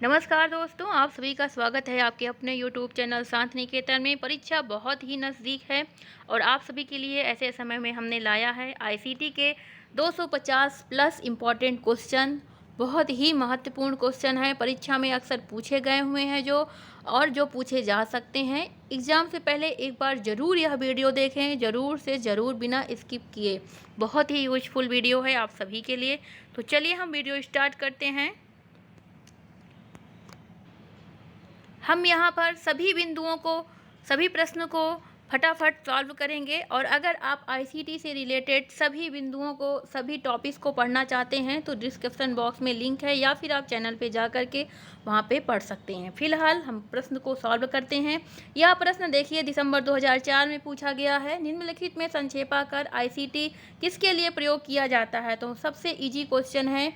नमस्कार दोस्तों, आप सभी का स्वागत है आपके अपने यूट्यूब चैनल शांति निकेतन में। परीक्षा बहुत ही नज़दीक है और आप सभी के लिए ऐसे समय में हमने लाया है आईसीटी के 250 प्लस इम्पॉर्टेंट क्वेश्चन। बहुत ही महत्वपूर्ण क्वेश्चन है, परीक्षा में अक्सर पूछे गए हुए हैं जो पूछे जा सकते हैं। एग्ज़ाम से पहले एक बार ज़रूर यह वीडियो देखें, ज़रूर से ज़रूर, बिना स्किप किए। बहुत ही यूजफुल वीडियो है आप सभी के लिए। तो चलिए हम वीडियो स्टार्ट करते हैं। हम यहाँ पर सभी प्रश्न को फटाफट सॉल्व करेंगे और अगर आप आईसीटी से रिलेटेड सभी बिंदुओं को, सभी टॉपिक्स को पढ़ना चाहते हैं तो डिस्क्रिप्शन बॉक्स में लिंक है या फिर आप चैनल पे जा कर के वहाँ पे पढ़ सकते हैं। फिलहाल हम प्रश्न को सॉल्व करते हैं। यह प्रश्न देखिए, दिसंबर 2004 में पूछा गया है। निम्नलिखित में संक्षेपाकर आईसीटी किसके लिए प्रयोग किया जाता है? तो सबसे ईजी क्वेश्चन है।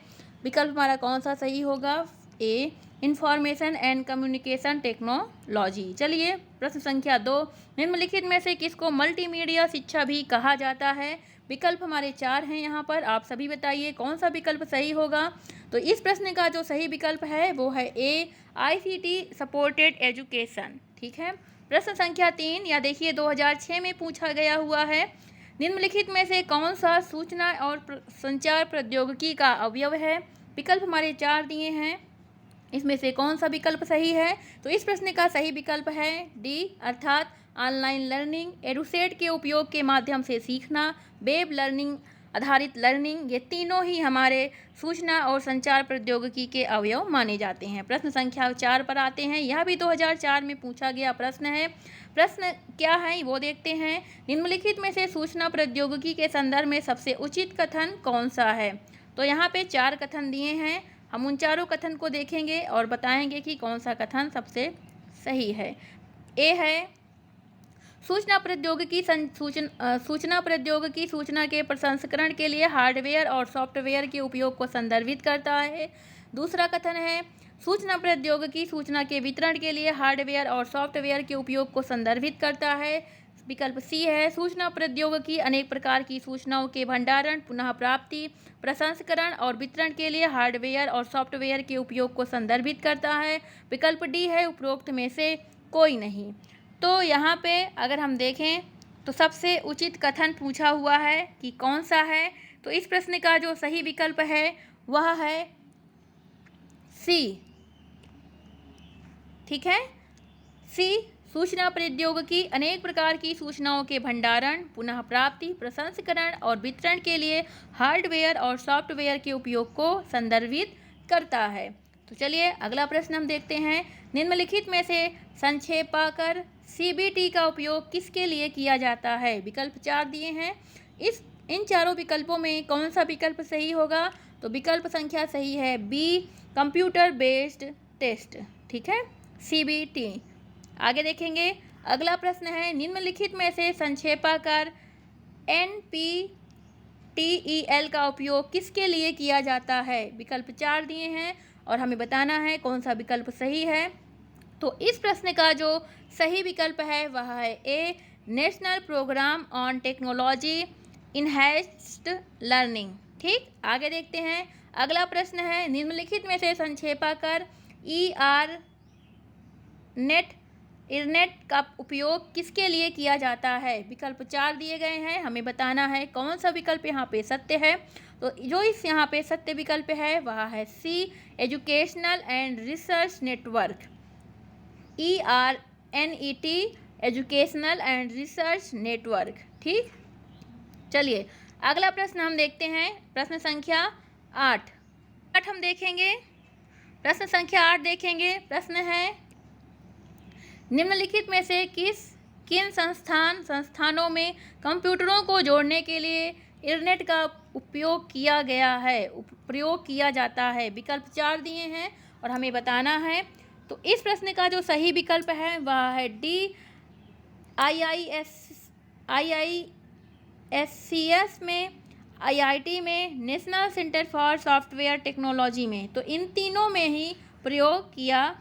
विकल्प हमारा कौन सा सही होगा? ए, इंफॉर्मेशन एंड कम्युनिकेशन टेक्नोलॉजी। चलिए प्रश्न संख्या 2, निम्नलिखित में से किसको मल्टीमीडिया शिक्षा भी कहा जाता है? विकल्प हमारे 4 हैं यहाँ पर, आप सभी बताइए कौन सा विकल्प सही होगा। तो इस प्रश्न का जो सही विकल्प है वो है ए, आईसीटी सपोर्टेड एजुकेशन। ठीक है। प्रश्न संख्या 3, या देखिए 2006 में पूछा गया हुआ है। निम्नलिखित में से कौन सा सूचना और संचार प्रौद्योगिकी का अवयव है? विकल्प हमारे 4 दिए हैं, इसमें से कौन सा विकल्प सही है? तो इस प्रश्न का सही विकल्प है डी, अर्थात ऑनलाइन लर्निंग, एडुसेट के उपयोग के माध्यम से सीखना, वेब लर्निंग आधारित लर्निंग। ये तीनों ही हमारे सूचना और संचार प्रौद्योगिकी के अवयव माने जाते हैं। प्रश्न संख्या 4 पर आते हैं। यह भी 2004 में पूछा गया प्रश्न है। प्रश्न क्या है वो देखते हैं। निम्नलिखित में से सूचना प्रौद्योगिकी के संदर्भ में सबसे उचित कथन कौन सा है? तो यहाँ पे 4 कथन दिए हैं, हम उन चारों कथन को देखेंगे और बताएंगे कि कौन सा कथन सबसे सही है। ए है, सूचना प्रौद्योगिकी सूचना के प्रसंस्करण के लिए हार्डवेयर और सॉफ्टवेयर के उपयोग को संदर्भित करता है। दूसरा कथन है, सूचना प्रौद्योगिकी सूचना के वितरण के लिए हार्डवेयर और सॉफ्टवेयर के उपयोग को संदर्भित करता है। विकल्प सी है, सूचना प्रौद्योगिकी अनेक प्रकार की सूचनाओं के भंडारण, पुनः प्राप्ति, प्रसंस्करण और वितरण के लिए हार्डवेयर और सॉफ्टवेयर के उपयोग को संदर्भित करता है। विकल्प डी है, उपरोक्त में से कोई नहीं। तो यहाँ पे अगर हम देखें तो सबसे उचित कथन पूछा हुआ है कि कौन सा है। तो इस प्रश्न का जो सही विकल्प है वह है सी। ठीक है, सी, सूचना प्रौद्योगिकी अनेक प्रकार की सूचनाओं के भंडारण, पुनः प्राप्ति, प्रसंस्करण और वितरण के लिए हार्डवेयर और सॉफ्टवेयर के उपयोग को संदर्भित करता है। तो चलिए अगला प्रश्न हम देखते हैं। निम्नलिखित में से संक्षेपाकर सीबीटी का उपयोग किसके लिए किया जाता है? विकल्प 4 दिए हैं, इन चारों विकल्पों में कौन सा विकल्प सही होगा? तो विकल्प संख्या सही है बी, कंप्यूटर बेस्ड टेस्ट। ठीक है, सीबीटी। आगे देखेंगे, अगला प्रश्न है, निम्नलिखित में से संक्षेपाकर एनपीटीईएल का उपयोग किसके लिए किया जाता है? विकल्प 4 दिए हैं और हमें बताना है कौन सा विकल्प सही है। तो इस प्रश्न का जो सही विकल्प है वह है A, national programme on technology enhanced learning. ठीक, आगे देखते हैं, अगला प्रश्न है, निम्नलिखित में से संक्षेपाकर इंटरनेट का उपयोग किसके लिए किया जाता है? विकल्प 4 दिए गए हैं, हमें बताना है कौन सा विकल्प यहाँ पे सत्य है। तो जो इस यहाँ पे सत्य विकल्प है वह है C, educational and research network, ERNET, educational and research network. ठीक, चलिए अगला प्रश्न हम देखते हैं, प्रश्न संख्या 8 हम देखेंगे। प्रश्न संख्या 8 देखेंगे। प्रश्न है, निम्नलिखित में से किन संस्थानों में कंप्यूटरों को जोड़ने के लिए इंटरनेट का प्रयोग किया जाता है? विकल्प 4 दिए हैं और हमें बताना है। तो इस प्रश्न का जो सही विकल्प है वह है डी, IISCS में, IIT में, national centre for software technology में। तो इन तीनों में ही प्रयोग किया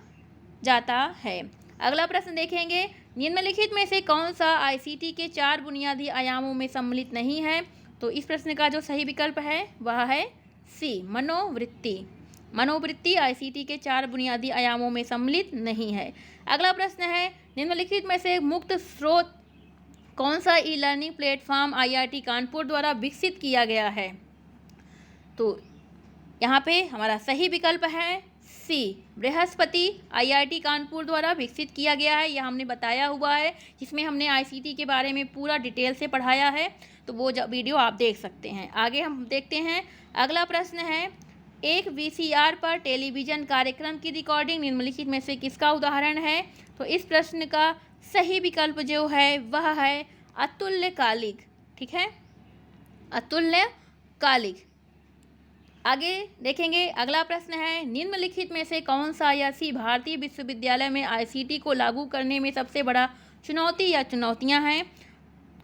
जाता है। अगला प्रश्न देखेंगे, निम्नलिखित में से कौन सा आईसीटी के 4 बुनियादी आयामों में सम्मिलित नहीं है? तो इस प्रश्न का जो सही विकल्प है वह है सी, मनोवृत्ति। मनोवृत्ति आईसीटी के 4 बुनियादी आयामों में सम्मिलित नहीं है। अगला प्रश्न है, निम्नलिखित में से मुक्त स्रोत कौन सा e learning platform IIT Kanpur द्वारा विकसित किया गया है? तो यहाँ पे हमारा सही विकल्प है सी, बृहस्पति आईआईटी कानपुर द्वारा विकसित किया गया है। यह हमने बताया हुआ है, जिसमें हमने आईसीटी के बारे में पूरा डिटेल से पढ़ाया है, तो वो वीडियो आप देख सकते हैं। आगे हम देखते हैं, अगला प्रश्न है, एक वीसीआर पर टेलीविज़न कार्यक्रम की रिकॉर्डिंग निम्नलिखित में से किसका उदाहरण है? तो इस प्रश्न का सही विकल्प जो है वह है अतुल्यकालिक। ठीक है, अतुल्यकालिक। आगे देखेंगे, अगला प्रश्न है, निम्नलिखित में से कौन सा आईआईसी भारतीय विश्वविद्यालय में आईसीटी को लागू करने में सबसे बड़ा चुनौती या चुनौतियां हैं?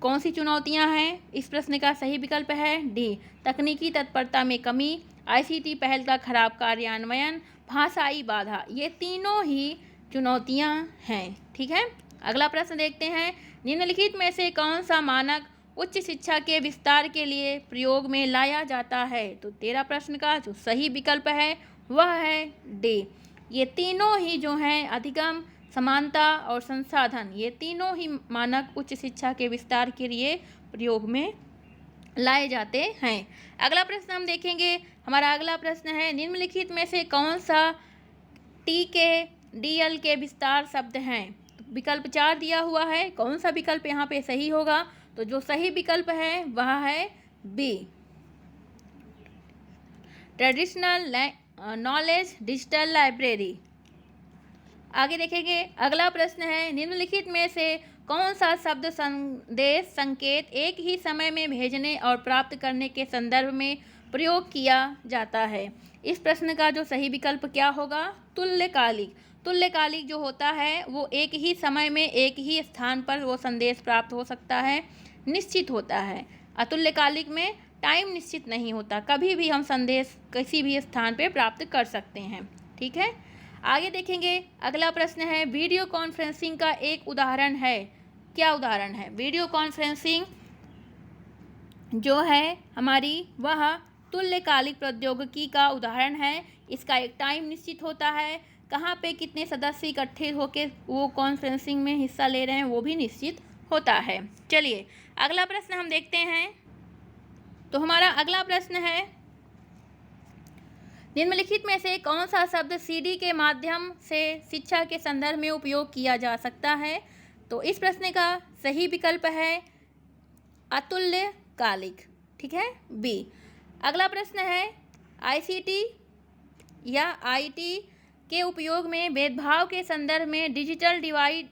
कौन सी चुनौतियां हैं? इस प्रश्न का सही विकल्प है डी, तकनीकी तत्परता में कमी, आईसीटी पहल का खराब कार्यान्वयन, भाषाई बाधा। ये तीनों ही चुनौतियां हैं। ठीक है, अगला प्रश्न देखते हैं, निम्नलिखित में से कौन सा मानक उच्च शिक्षा के विस्तार के लिए प्रयोग में लाया जाता है? तो 13 प्रश्न का जो सही विकल्प है वह है डी। ये तीनों ही जो हैं, अधिगम, समानता और संसाधन, ये तीनों ही मानक उच्च शिक्षा के विस्तार के लिए प्रयोग में लाए जाते हैं। अगला प्रश्न हम देखेंगे, हमारा अगला प्रश्न है, निम्नलिखित में से कौन सा टी के डीएल के विस्तार शब्द हैं? तो विकल्प 4 दिया हुआ है, कौन सा विकल्प यहाँ पे सही होगा? तो जो सही विकल्प है वह है B, traditional knowledge digital library. आगे देखेंगे, अगला प्रश्न है, निम्नलिखित में से कौन सा शब्द संदेश संकेत एक ही समय में भेजने और प्राप्त करने के संदर्भ में प्रयोग किया जाता है? इस प्रश्न का जो सही विकल्प क्या होगा? तुल्यकालिक। तुल्यकालिक जो होता है वो एक ही समय में एक ही स्थान पर वो संदेश प्राप्त हो सकता है, निश्चित होता है। अतुल्यकालिक में टाइम निश्चित नहीं होता, कभी भी हम संदेश किसी भी स्थान पर प्राप्त कर सकते हैं। ठीक है, आगे देखेंगे, अगला प्रश्न है, वीडियो कॉन्फ्रेंसिंग का एक उदाहरण है। क्या उदाहरण है? वीडियो कॉन्फ्रेंसिंग जो है हमारी वह तुल्यकालिक प्रौद्योगिकी का उदाहरण है। इसका एक टाइम निश्चित होता है, कहाँ पे कितने सदस्य इकट्ठे होकर वो कॉन्फ्रेंसिंग में हिस्सा ले रहे हैं वो भी निश्चित होता है। चलिए अगला प्रश्न हम देखते हैं। तो हमारा अगला प्रश्न है, निम्नलिखित में से कौन सा शब्द सीडी के माध्यम से शिक्षा के संदर्भ में उपयोग किया जा सकता है? तो इस प्रश्न का सही विकल्प है अतुल्यकालिक। ठीक है, बी। अगला प्रश्न है, आईसीटी या आईटी के उपयोग में भेदभाव के संदर्भ में डिजिटल डिवाइड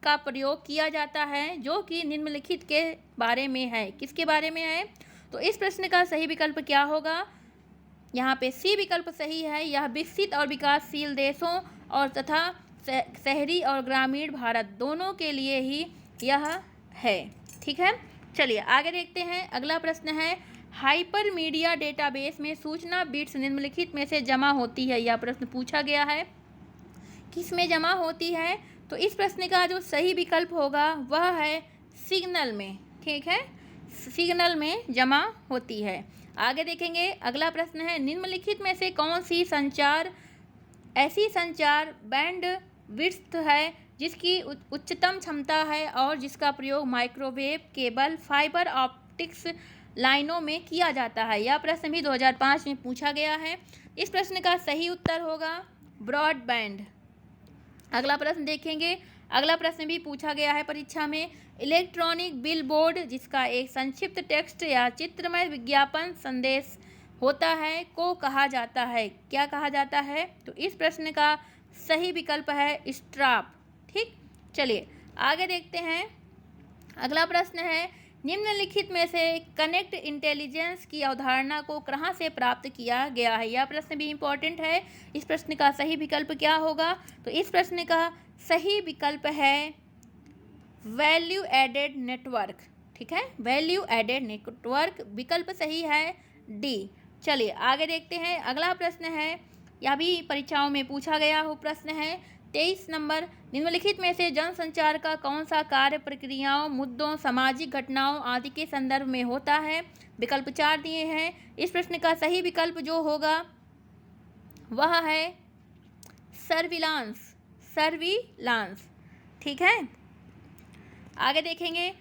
का प्रयोग किया जाता है, जो कि निम्नलिखित के बारे में है। किसके बारे में है? तो इस प्रश्न का सही विकल्प क्या होगा? यहाँ पे सी विकल्प सही है। यह विकसित और विकासशील देशों और तथा शहरी और ग्रामीण भारत दोनों के लिए ही यह है। ठीक है, चलिए आगे देखते हैं। अगला प्रश्न है, हाइपर मीडिया डेटाबेस में सूचना बिट्स निम्नलिखित में से जमा होती है। यह प्रश्न पूछा गया है, किस में जमा होती है? तो इस प्रश्न का जो सही विकल्प होगा वह है सिग्नल में। ठीक है, सिग्नल में जमा होती है। आगे देखेंगे, अगला प्रश्न है, निम्नलिखित में से कौन सी ऐसी संचार बैंड विड्थ है जिसकी उच्चतम क्षमता है और जिसका प्रयोग माइक्रोवेव केबल फाइबर ऑप्टिक्स लाइनों में किया जाता है? यह प्रश्न भी 2005 में पूछा गया है। इस प्रश्न का सही उत्तर होगा ब्रॉडबैंड। अगला प्रश्न देखेंगे, अगला प्रश्न भी पूछा गया है परीक्षा में, इलेक्ट्रॉनिक बिल बोर्ड जिसका एक संक्षिप्त टेक्स्ट या चित्रमय विज्ञापन संदेश होता है को कहा जाता है? क्या कहा जाता है? तो इस प्रश्न का सही विकल्प है स्ट्राप। ठीक, चलिए आगे देखते हैं। अगला प्रश्न है, निम्नलिखित में से कनेक्ट इंटेलिजेंस की अवधारणा को कहाँ से प्राप्त किया गया है? यह प्रश्न भी इम्पोर्टेंट है। इस प्रश्न का सही विकल्प क्या होगा? तो इस प्रश्न का सही विकल्प है वैल्यू एडेड नेटवर्क। ठीक है, वैल्यू एडेड नेटवर्क विकल्प सही है डी। चलिए आगे देखते हैं। अगला प्रश्न है, यह भी परीक्षाओं में पूछा गया हो प्रश्न है 23 नंबर, निम्नलिखित में से जनसंचार का कौन सा कार्य प्रक्रियाओं, मुद्दों, सामाजिक घटनाओं आदि के संदर्भ में होता है? विकल्प 4 दिए हैं। इस प्रश्न का सही विकल्प जो होगा वह है सर्विलांस, सर्विलांस। ठीक है, आगे देखेंगे।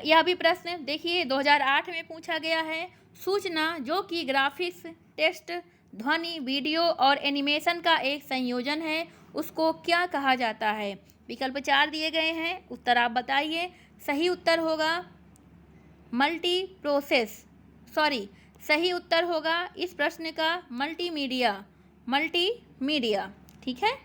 यह भी प्रश्न देखिए 2008 में पूछा गया है। सूचना जो कि ग्राफिक्स, टेक्स्ट, ध्वनि, वीडियो और एनिमेशन का एक संयोजन है, उसको क्या कहा जाता है? विकल्प 4 दिए गए हैं, उत्तर आप बताइए। सही उत्तर होगा सही उत्तर होगा इस प्रश्न का मल्टीमीडिया, मल्टीमीडिया। ठीक है,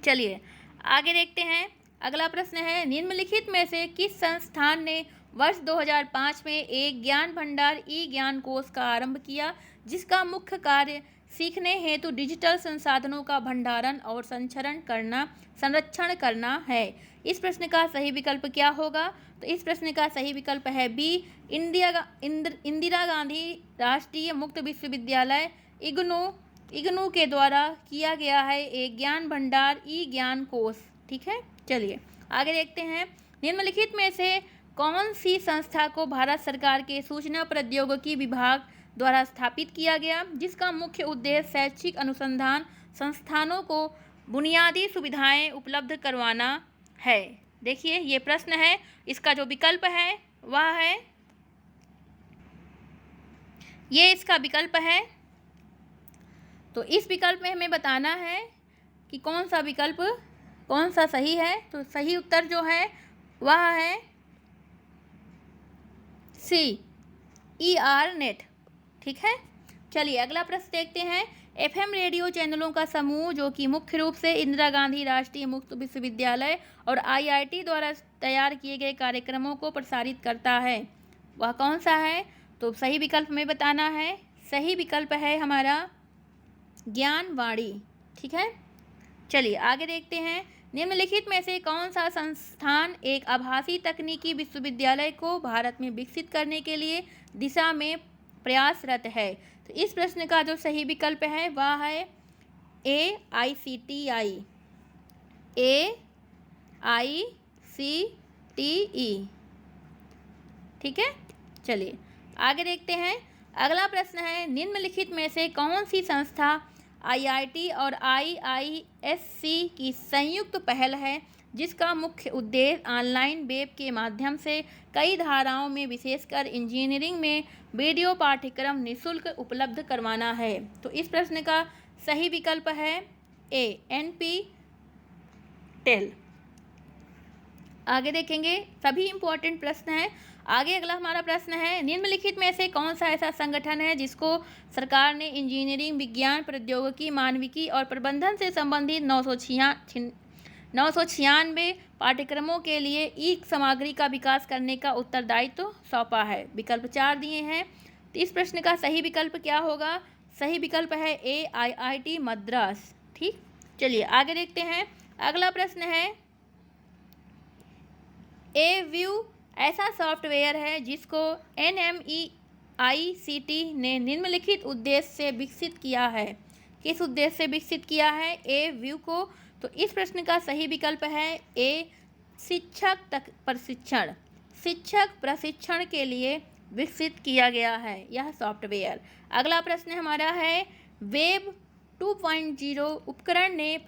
चलिए आगे देखते हैं। अगला प्रश्न है, निम्नलिखित में से किस संस्थान ने वर्ष 2005 में एक ज्ञान भंडार ई ज्ञान कोष का आरंभ किया, जिसका मुख्य कार्य सीखने हेतु डिजिटल संसाधनों का भंडारण और संरक्षण करना है? इस प्रश्न का सही विकल्प क्या होगा? तो इस प्रश्न का सही विकल्प है बी, इंदिरा गांधी राष्ट्रीय मुक्त विश्वविद्यालय इग्नू के द्वारा किया गया है एक ज्ञान भंडार ई ज्ञान कोष। ठीक है, चलिए आगे देखते हैं। निम्नलिखित में से कौन सी संस्था को भारत सरकार के सूचना प्रौद्योगिकी विभाग द्वारा स्थापित किया गया, जिसका मुख्य उद्देश्य शैक्षिक अनुसंधान संस्थानों को बुनियादी सुविधाएं उपलब्ध करवाना है? देखिए ये प्रश्न है, इसका जो विकल्प है वह है, ये इसका विकल्प है। तो इस विकल्प में हमें बताना है कि कौन सा सही है। तो सही उत्तर जो है वह है सी, ERNET। ठीक है, चलिए अगला प्रश्न देखते हैं। FM रेडियो चैनलों का समूह जो कि मुख्य रूप से इंदिरा गांधी राष्ट्रीय मुक्त विश्वविद्यालय और IIT द्वारा तैयार किए गए कार्यक्रमों को प्रसारित करता है, वह कौन सा है? तो सही विकल्प में बताना है। सही विकल्प है हमारा ज्ञानवाणी। ठीक है, चलिए आगे देखते हैं। निम्नलिखित में से कौन सा संस्थान एक आभासी तकनीकी विश्वविद्यालय को भारत में विकसित करने के लिए दिशा में प्रयासरत है? तो इस प्रश्न का जो सही विकल्प है वह है AICTE, ठीक है, चलिए आगे देखते हैं। अगला प्रश्न है, निम्नलिखित में से कौन सी संस्था IIT और IISc की संयुक्त पहल है, जिसका मुख्य उद्देश्य ऑनलाइन वेब के माध्यम से कई धाराओं में विशेषकर इंजीनियरिंग में वीडियो पाठ्यक्रम निःशुल्क उपलब्ध करवाना है? तो इस प्रश्न का सही विकल्प है A, NPTEL। आगे देखेंगे, सभी इम्पोर्टेंट प्रश्न हैं। आगे अगला हमारा प्रश्न है, निम्नलिखित में से कौन सा ऐसा संगठन है जिसको सरकार ने इंजीनियरिंग, विज्ञान, प्रौद्योगिकी, मानविकी और प्रबंधन से संबंधित 996 पाठ्यक्रमों के लिए ई सामग्री का विकास करने का उत्तरदायित्व सौंपा है? विकल्प 4 दिए हैं। तो इस प्रश्न का सही विकल्प क्या होगा? सही विकल्प है AIIT मद्रास। ठीक, चलिए आगे देखते हैं। अगला प्रश्न है, A-VIEW ऐसा सॉफ्टवेयर है जिसको NMEICT ने निम्नलिखित उद्देश्य से विकसित किया है? किस उद्देश्य से विकसित किया है A-VIEW को? तो इस प्रश्न का सही विकल्प है A, शिक्षक प्रशिक्षण के लिए विकसित किया गया है यह सॉफ्टवेयर। अगला प्रश्न हमारा है, वेब 2.0 उपकरण ने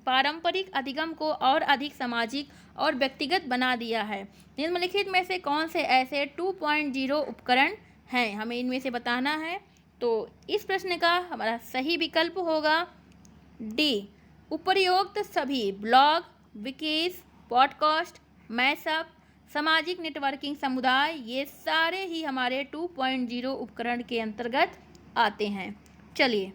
पारंपरिक अधिगम को और अधिक सामाजिक और व्यक्तिगत बना दिया है। निम्नलिखित में से कौन से ऐसे 2.0 उपकरण हैं? हमें इनमें से बताना है। तो इस प्रश्न का हमारा सही विकल्प होगा डी, उपर्युक्त सभी ब्लॉग, विकीज, पॉडकास्ट, मैशअप, सामाजिक नेटवर्किंग समुदाय, ये सारे ही हमारे 2.0 उपकरण के अंतर्गत आते हैं। चलिए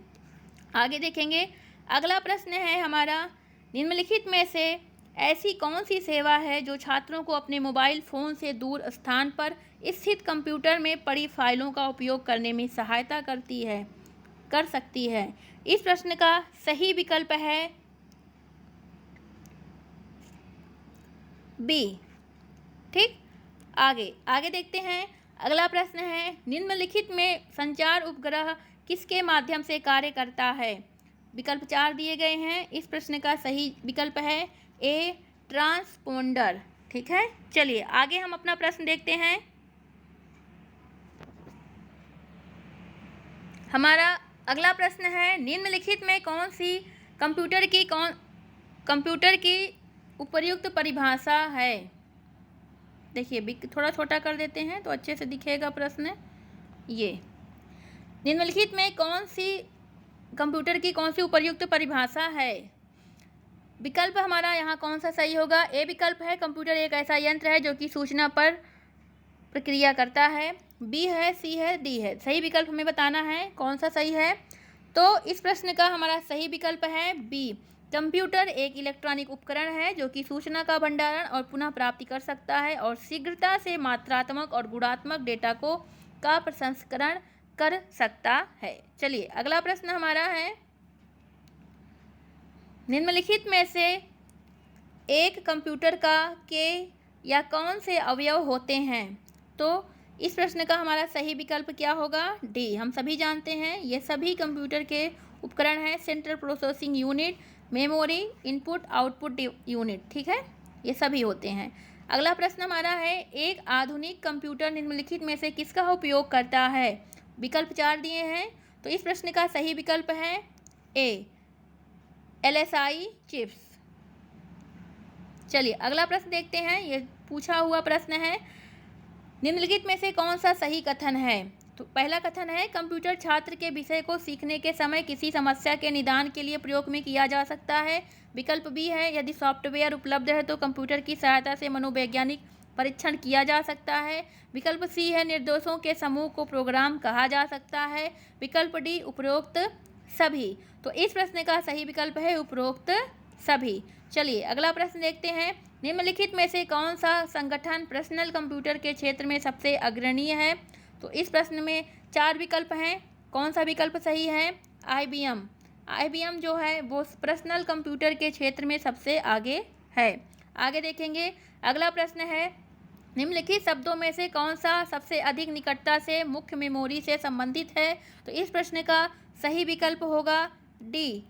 आगे देखेंगे। अगला प्रश्न है हमारा, निम्नलिखित में से ऐसी कौन सी सेवा है जो छात्रों को अपने मोबाइल फ़ोन से दूर स्थान पर स्थित कंप्यूटर में पड़ी फाइलों का उपयोग करने में सहायता कर सकती है? इस प्रश्न का सही विकल्प है बी। ठीक, आगे देखते हैं। अगला प्रश्न है, निम्नलिखित में संचार उपग्रह किसके माध्यम से कार्य करता है? विकल्प 4 दिए गए हैं। इस प्रश्न का सही विकल्प है ए, ट्रांसपोंडर। ठीक है, चलिए आगे हम अपना प्रश्न देखते हैं। हमारा अगला प्रश्न है, निम्नलिखित में कौन सी कंप्यूटर की उपयुक्त परिभाषा है। देखिए थोड़ा छोटा कर देते हैं तो अच्छे से दिखेगा प्रश्न। ये निम्नलिखित में कंप्यूटर की कौन सी उपयुक्त परिभाषा है। विकल्प हमारा यहाँ कौन सा सही होगा। ए विकल्प है, कंप्यूटर एक ऐसा यंत्र है जो कि सूचना पर प्रक्रिया करता है। बी है, सी है, डी है। सही विकल्प हमें बताना है कौन सा सही है। तो इस प्रश्न का हमारा सही विकल्प है बी, कंप्यूटर एक इलेक्ट्रॉनिक उपकरण है जो कि सूचना का भंडारण और पुनः प्राप्ति कर सकता है और शीघ्रता से मात्रात्मक और गुणात्मक डेटा का प्रसंस्करण कर सकता है। चलिए अगला प्रश्न हमारा है, निम्नलिखित में से एक कंप्यूटर के या कौन से अवयव होते हैं। तो इस प्रश्न का हमारा सही विकल्प क्या होगा। डी, हम सभी जानते हैं ये सभी कंप्यूटर के उपकरण हैं। Central processing unit, memory, input output unit, ठीक है, ये सभी होते हैं। अगला प्रश्न हमारा है, एक आधुनिक कंप्यूटर निम्नलिखित में से किसका उपयोग करता है। विकल्प 4 दिए हैं। तो इस प्रश्न का सही विकल्प है ए, LSI चिप्स। चलिए अगला प्रश्न देखते हैं। ये पूछा हुआ प्रश्न है, निम्नलिखित में से कौन सा सही कथन है। तो पहला कथन है, कंप्यूटर छात्र के विषय को सीखने के समय किसी समस्या के निदान के लिए प्रयोग में किया जा सकता है। विकल्प बी है, यदि सॉफ्टवेयर उपलब्ध है तो कंप्यूटर की सहायता से मनोवैज्ञानिक परीक्षण किया जा सकता है। विकल्प सी है, निर्देशों के समूह को प्रोग्राम कहा जा सकता है। विकल्प डी, उपरोक्त सभी। तो इस प्रश्न का सही विकल्प है उपरोक्त सभी। चलिए अगला प्रश्न देखते हैं, निम्नलिखित में से कौन सा संगठन पर्सनल कंप्यूटर के क्षेत्र में सबसे अग्रणीय है। तो इस प्रश्न में 4 विकल्प हैं, कौन सा विकल्प सही है। IBM जो है वो पर्सनल कंप्यूटर के क्षेत्र में सबसे आगे है। आगे देखेंगे अगला प्रश्न है, निम्नलिखित शब्दों में से कौन सा सबसे अधिक निकटता से मुख्य मेमोरी से संबंधित है। तो इस प्रश्न का सही विकल्प होगा डी,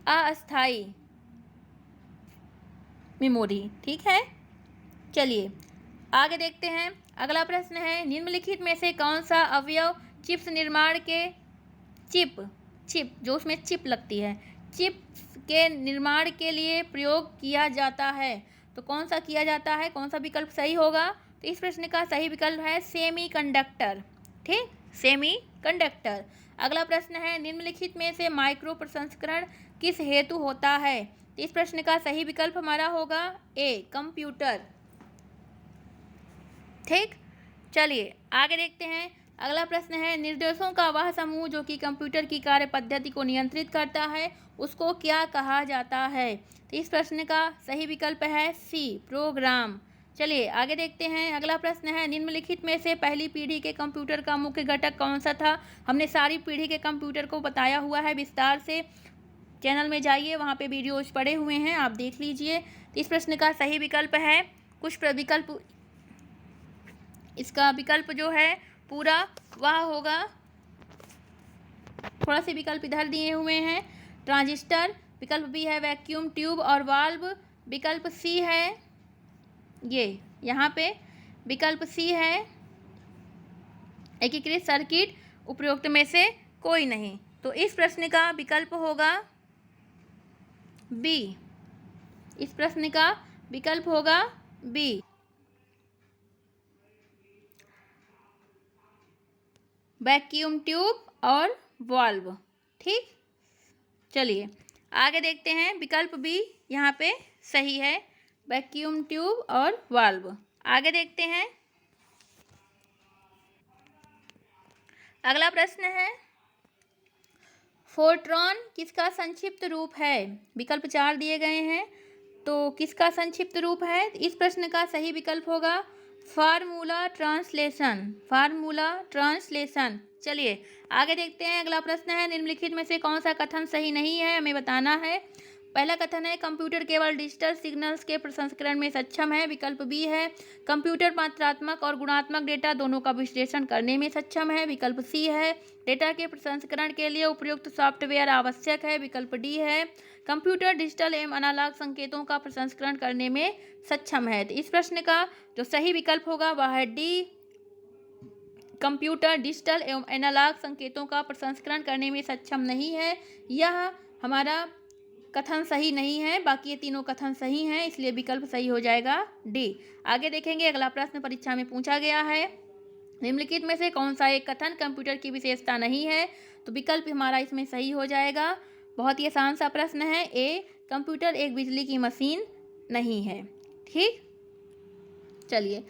अस्थायी मेमोरी, ठीक है। चलिए आगे देखते हैं। अगला प्रश्न है, निम्नलिखित में से कौन सा अवयव चिप्स निर्माण के चिप जो उसमें चिप लगती है, चिप्स के निर्माण के लिए प्रयोग किया जाता है। तो कौन सा किया जाता है, कौन सा विकल्प सही होगा। तो इस प्रश्न का सही विकल्प है सेमीकंडक्टर, ठीक, सेमीकंडक्टर। अगला प्रश्न है, निम्नलिखित में से माइक्रो प्रसंस्करण किस हेतु होता है। तो इस प्रश्न का सही विकल्प हमारा होगा ए, कंप्यूटर, ठीक। चलिए आगे देखते हैं। अगला प्रश्न है, निर्देशों का वह समूह जो कि कंप्यूटर की कार्य पद्धति को नियंत्रित करता है उसको क्या कहा जाता है। तो इस प्रश्न का सही विकल्प है सी, प्रोग्राम। चलिए आगे देखते हैं। अगला प्रश्न है, निम्नलिखित में से पहली पीढ़ी के कंप्यूटर का मुख्य घटक कौन सा था। हमने सारी पीढ़ी के कंप्यूटर को बताया हुआ है विस्तार से, चैनल में जाइए वहाँ पे वीडियोज पड़े हुए हैं, आप देख लीजिए। तो इस प्रश्न का सही विकल्प है कुछ विकल्प, इसका विकल्प जो है पूरा वह होगा, थोड़ा से विकल्प इधर दिए हुए हैं, ट्रांजिस्टर। विकल्प बी है वैक्यूम ट्यूब और वाल्व। विकल्प सी है ये यहाँ पे, विकल्प सी है एकीकृत सर्किट। उपरोक्त में से कोई नहीं। तो इस प्रश्न का विकल्प होगा बी, इस प्रश्न का विकल्प होगा बी, वैक्यूम ट्यूब और वाल्व, ठीक। चलिए आगे देखते हैं। विकल्प बी यहाँ पे सही है, वैक्यूम ट्यूब और वाल्व। आगे देखते हैं। अगला प्रश्न है, फोर्ट्रॉन किसका संक्षिप्त रूप है। विकल्प 4 दिए गए हैं, तो किसका संक्षिप्त रूप है। इस प्रश्न का सही विकल्प होगा फार्मूला ट्रांसलेशन, फार्मूला ट्रांसलेशन। चलिए आगे देखते हैं। अगला प्रश्न है, निम्नलिखित में से कौन सा कथन सही नहीं है, हमें बताना है। पहला कथन है, कंप्यूटर केवल डिजिटल सिग्नल्स के प्रसंस्करण में सक्षम है। विकल्प बी है, कंप्यूटर मात्रात्मक और गुणात्मक डेटा दोनों का विश्लेषण करने में सक्षम है। विकल्प सी है, डेटा के प्रसंस्करण के लिए उपयुक्त सॉफ्टवेयर आवश्यक है। विकल्प डी है, कंप्यूटर डिजिटल एवं अनालॉग संकेतों का प्रसंस्करण करने में सक्षम है। तो इस प्रश्न का जो सही विकल्प होगा वह है डी, कंप्यूटर डिजिटल एवं एनालॉग संकेतों का प्रसंस्करण करने में सक्षम नहीं है। यह हमारा कथन सही नहीं है, बाकी ये तीनों कथन सही हैं, इसलिए विकल्प सही हो जाएगा डी। आगे देखेंगे, अगला प्रश्न परीक्षा में पूछा गया है, निम्नलिखित में से कौन सा एक कथन कंप्यूटर की विशेषता नहीं है? तो विकल्प हमारा इसमें सही हो जाएगा। बहुत ही आसान सा प्रश्न है, ए, कंप्यूटर एक बिजली की मशीन नहीं है। ठीक, चलिए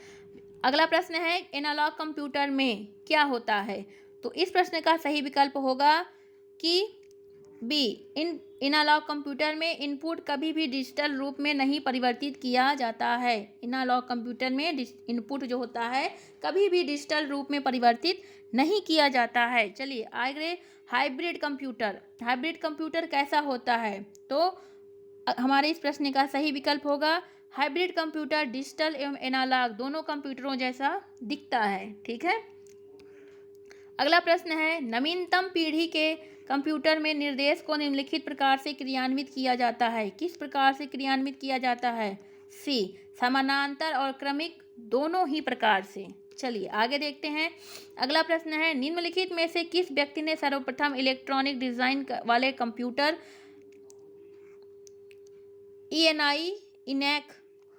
अगला प्रश्न है, एनालॉग कंप्यूटर में क्या होता है? तो इस प्रश्न का सही विकल्प होगा कि बी, इन एनालॉग कंप्यूटर में इनपुट कभी भी डिजिटल रूप में नहीं परिवर्तित किया जाता है। एनालॉग कंप्यूटर में इनपुट जो होता है कभी भी डिजिटल रूप में परिवर्तित नहीं किया जाता है। चलिए आगे, हाइब्रिड कंप्यूटर, हाइब्रिड कंप्यूटर कैसा होता है? तो हमारे इस प्रश्न का सही विकल्प होगा, हाइब्रिड कंप्यूटर डिजिटल एवं एनालॉग दोनों कंप्यूटरों जैसा दिखता है। ठीक है, अगला प्रश्न है, नवीनतम पीढ़ी के कंप्यूटर में निर्देश को निम्नलिखित प्रकार से क्रियान्वित किया जाता है। किस प्रकार से क्रियान्वित किया जाता है? सी, समानांतर और क्रमिक दोनों ही प्रकार से। चलिए आगे देखते हैं, अगला प्रश्न है, निम्नलिखित में से किस व्यक्ति ने सर्वप्रथम इलेक्ट्रॉनिक डिजाइन वाले कंप्यूटर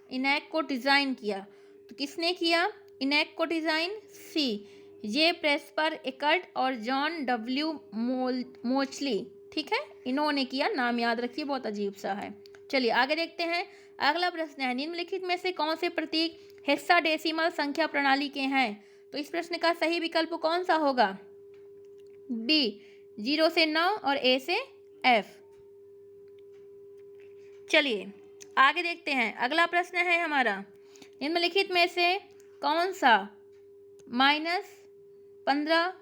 इनैक को डिजाइन किया? तो किसने किया इनैक को डिजाइन? सी, जे प्रेस्पर एकर्ट और जॉन डब्ल्यू मोचली। ठीक है, इन्होंने किया, नाम याद रखिए, बहुत अजीब सा है। चलिए आगे देखते हैं, अगला प्रश्न है, निम्नलिखित में से कौन से प्रतीक हेक्साडेसिमल संख्या प्रणाली के हैं? तो इस प्रश्न का सही विकल्प कौन सा होगा? बी, 0 से 9 और ए से एफ। चलिए आगे देखते हैं, अगला प्रश्न है हमारा, निम्नलिखित में से कौन सा -15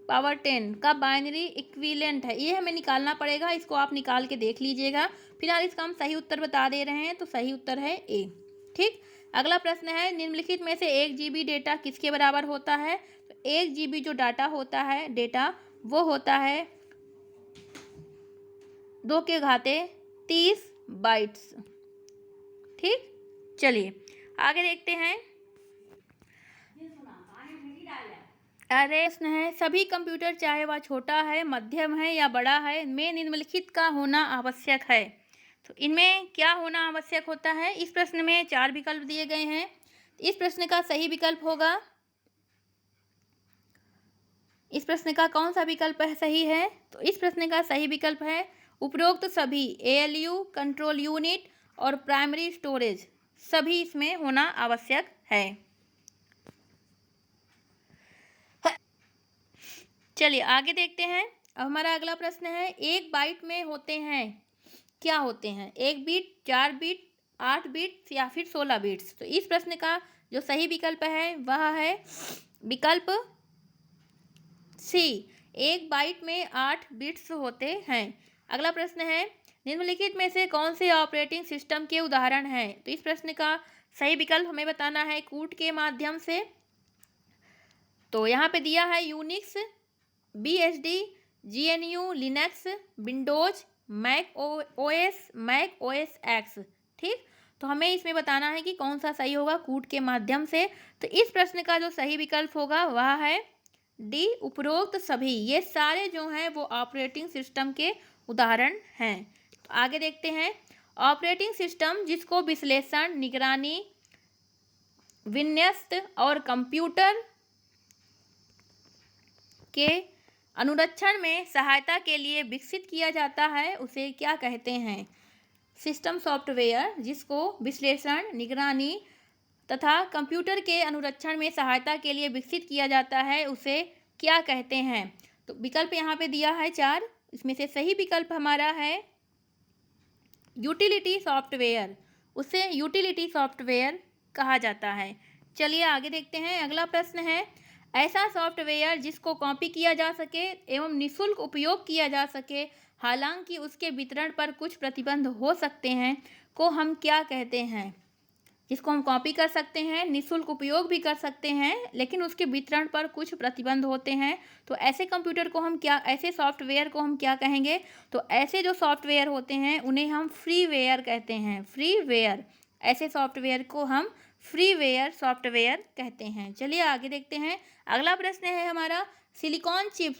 पावर 10 का बाइनरी इक्विवेलेंट है? ये हमें निकालना पड़ेगा, इसको आप निकाल के देख लीजिएगा। फिलहाल इसका हम सही उत्तर बता दे रहे हैं, तो सही उत्तर है ए। ठीक, अगला प्रश्न है, निम्नलिखित में से 1 GB डेटा किसके बराबर होता है? तो 1 GB जो डाटा होता है, डेटा, वो होता है 2 के घाते 30 बाइट्स। ठीक, चलिए आगे देखते हैं, अरे प्रश्न है, सभी कंप्यूटर चाहे वह छोटा है, मध्यम है या बड़ा है, में निम्नलिखित का होना आवश्यक है। तो इनमें क्या होना आवश्यक होता है? इस प्रश्न में 4 विकल्प दिए गए हैं। इस प्रश्न का सही विकल्प होगा, इस प्रश्न का कौन सा विकल्प सही है? तो इस प्रश्न का सही विकल्प है उपरोक्त सभी, ALU, कंट्रोल यूनिट और प्राइमरी स्टोरेज सभी इसमें होना आवश्यक है। चलिए आगे देखते हैं, अब हमारा अगला प्रश्न है, 1 बाइट में होते हैं, क्या होते हैं? 1 बिट, 4 बिट, 8 बिट या फिर 16 बिट्स? तो इस प्रश्न का जो सही विकल्प है वह है विकल्प सी, 1 बाइट में 8 बिट्स होते हैं। अगला प्रश्न है, निम्नलिखित में से कौन से ऑपरेटिंग सिस्टम के उदाहरण हैं? तो इस प्रश्न का सही विकल्प हमें बताना है कूट के माध्यम से। तो यहाँ पे दिया है Unix, BSD, GNU Linux, Windows, Mac OS X। ठीक, तो हमें इसमें बताना है कि कौन सा सही होगा कूट के माध्यम से। तो इस प्रश्न का जो सही विकल्प होगा वह है डी, उपरोक्त सभी। ये सारे जो हैं वो ऑपरेटिंग सिस्टम के उदाहरण हैं। तो आगे देखते हैं, ऑपरेटिंग सिस्टम जिसको विश्लेषण, निगरानी, विन्यस्त और कंप्यूटर के अनुरक्षण में सहायता के लिए विकसित किया जाता है, उसे क्या कहते हैं? सिस्टम सॉफ्टवेयर जिसको विश्लेषण, निगरानी तथा कंप्यूटर के अनुरक्षण में सहायता के लिए विकसित किया जाता है, उसे क्या कहते हैं? तो विकल्प यहाँ पे दिया है 4, इसमें से सही विकल्प हमारा है यूटिलिटी सॉफ्टवेयर, उसे यूटिलिटी सॉफ्टवेयर कहा जाता है। चलिए आगे देखते हैं, अगला प्रश्न है, ऐसा सॉफ्टवेयर जिसको कॉपी किया जा सके एवं निःशुल्क उपयोग किया जा सके, हालांकि उसके वितरण पर कुछ प्रतिबंध हो सकते हैं, को हम क्या कहते हैं? जिसको हम कॉपी कर सकते हैं, निःशुल्क उपयोग भी कर सकते हैं, लेकिन उसके वितरण पर कुछ प्रतिबंध होते हैं, तो ऐसे कंप्यूटर को हम क्या, ऐसे सॉफ्टवेयर को हम क्या कहेंगे? तो ऐसे जो सॉफ्टवेयर होते हैं उन्हें हम फ्रीवेयर कहते हैं। फ्रीवेयर, ऐसे सॉफ्टवेयर को हम फ्रीवेयर सॉफ्टवेयर कहते हैं। चलिए आगे देखते हैं। अगला प्रश्न है हमारा सिलिकॉन चिप।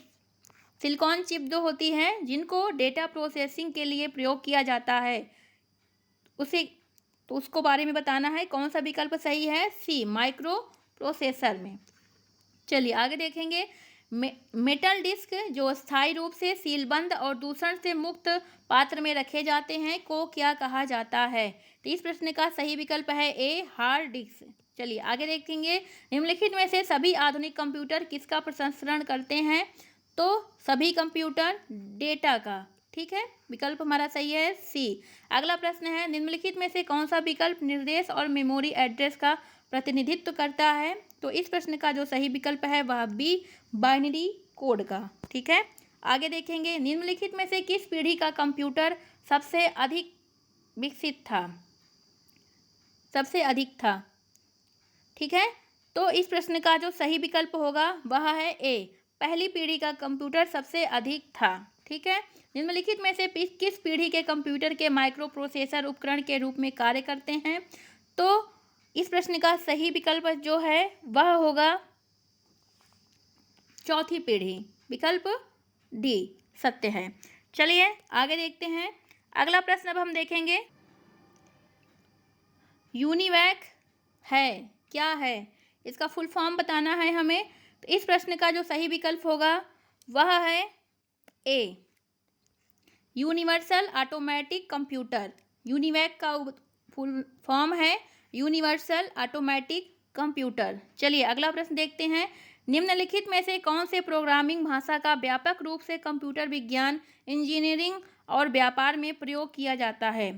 सिलिकॉन चिप जो होती हैं जिनको डेटा प्रोसेसिंग के लिए प्रयोग किया जाता है उसको बारे में बताना है। कौन सा विकल्प सही है? सी, माइक्रो प्रोसेसर में। चलिए आगे देखेंगे। मेटल डिस्क जो स्थायी रूप से सीलबंद और दूषण से मुक्त पात्र में रखे जाते हैं को क्या कहा जाता है? तो इस प्रश्न का सही विकल्प है ए, हार्ड डिस्क। चलिए आगे देखेंगे। निम्नलिखित में से सभी आधुनिक कंप्यूटर किसका प्रसंस्करण करते हैं? तो सभी कंप्यूटर डेटा का। ठीक है, विकल्प हमारा सही है सी। अगला प्रश्न है निम्नलिखित में से कौन सा विकल्प निर्देश और मेमोरी एड्रेस का प्रतिनिधित्व करता है? तो इस प्रश्न का जो सही विकल्प है वह बी, बाइनरी कोड का। ठीक है, आगे देखेंगे। निम्नलिखित में से किस पीढ़ी का कंप्यूटर सबसे अधिक विकसित था? सबसे अधिक था। ठीक है, तो इस प्रश्न का जो सही विकल्प होगा वह है ए, पहली पीढ़ी का कंप्यूटर सबसे अधिक था। ठीक है, निम्नलिखित में से किस पीढ़ी के कंप्यूटर के माइक्रो प्रोसेसर उपकरण के रूप में कार्य करते हैं? तो इस प्रश्न का सही विकल्प जो है वह होगा चौथी पीढ़ी। विकल्प डी सत्य है। चलिए आगे देखते हैं। अगला प्रश्न अब हम देखेंगे। यूनिवैक है क्या है? इसका फुल फॉर्म बताना है हमें। तो इस प्रश्न का जो सही विकल्प होगा वह है ए, यूनिवर्सल ऑटोमेटिक कंप्यूटर। यूनिवैक का फुल फॉर्म है यूनिवर्सल ऑटोमेटिक कंप्यूटर। चलिए अगला प्रश्न देखते हैं। निम्नलिखित में से कौन से प्रोग्रामिंग भाषा का व्यापक रूप से कंप्यूटर विज्ञान, इंजीनियरिंग और व्यापार में प्रयोग किया जाता है?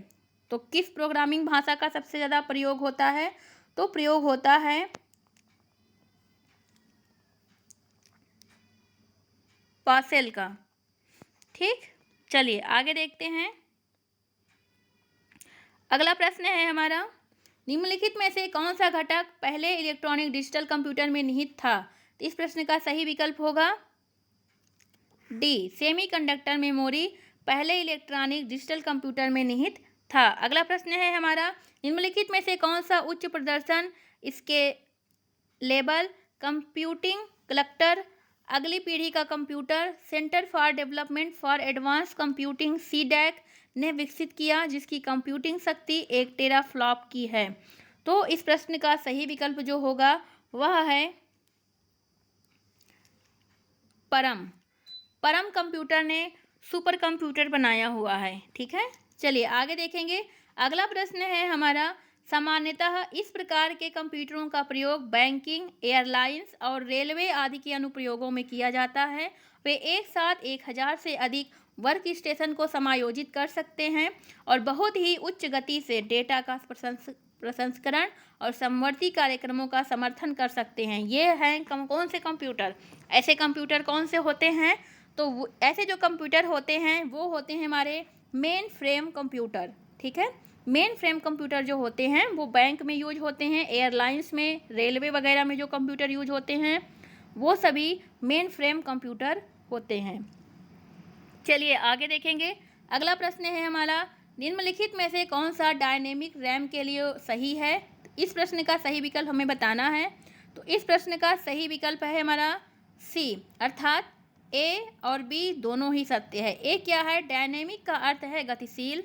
तो किस प्रोग्रामिंग भाषा का सबसे ज़्यादा प्रयोग होता है? तो प्रयोग होता है पासेल का। ठीक, चलिए आगे देखते हैं। अगला प्रश्न है हमारा निम्नलिखित में से कौन सा घटक पहले इलेक्ट्रॉनिक डिजिटल कंप्यूटर में निहित था? तो इस प्रश्न का सही विकल्प होगा डी, सेमीकंडक्टर मेमोरी पहले इलेक्ट्रॉनिक डिजिटल कंप्यूटर में निहित था। अगला प्रश्न है हमारा निम्नलिखित में से कौन सा उच्च प्रदर्शन इसके लेबल कंप्यूटिंग क्लस्टर अगली पीढ़ी का computer centre for development for advance computing CDAC ने विकसित किया जिसकी कंप्यूटिंग शक्ति 1 टेराफ्लॉप की है? तो इस प्रश्न का सही विकल्प जो होगा वह है परम। परम कंप्यूटर ने सुपर कंप्यूटर बनाया हुआ है। ठीक है, चलिए आगे देखेंगे। अगला प्रश्न है हमारा सामान्यतः इस प्रकार के कंप्यूटरों का प्रयोग बैंकिंग, एयरलाइंस और रेलवे आदि के अनुप्रयोगों में किया जाता है। वे एक साथ 1000 से अधिक वर्क स्टेशन को समायोजित कर सकते हैं और बहुत ही उच्च गति से डेटा का प्रसंस्करण और समवर्ती कार्यक्रमों का समर्थन कर सकते हैं। ये हैं कौन से कंप्यूटर? ऐसे कंप्यूटर कौन से होते हैं? तो ऐसे जो कंप्यूटर होते हैं वो होते हैं हमारे मेन फ्रेम कंप्यूटर। ठीक है, मेन फ्रेम कंप्यूटर जो होते हैं वो बैंक में यूज होते हैं, एयरलाइंस में, रेलवे वगैरह में जो कंप्यूटर यूज होते हैं वो सभी मेन फ्रेम कंप्यूटर होते हैं। चलिए आगे देखेंगे। अगला प्रश्न है हमारा निम्नलिखित में से कौन सा डायनेमिक रैम के लिए सही है? इस प्रश्न का सही विकल्प हमें बताना है। तो इस प्रश्न का सही विकल्प है हमारा सी, अर्थात ए और बी दोनों ही सत्य है। ए क्या है? डायनेमिक का अर्थ है गतिशील,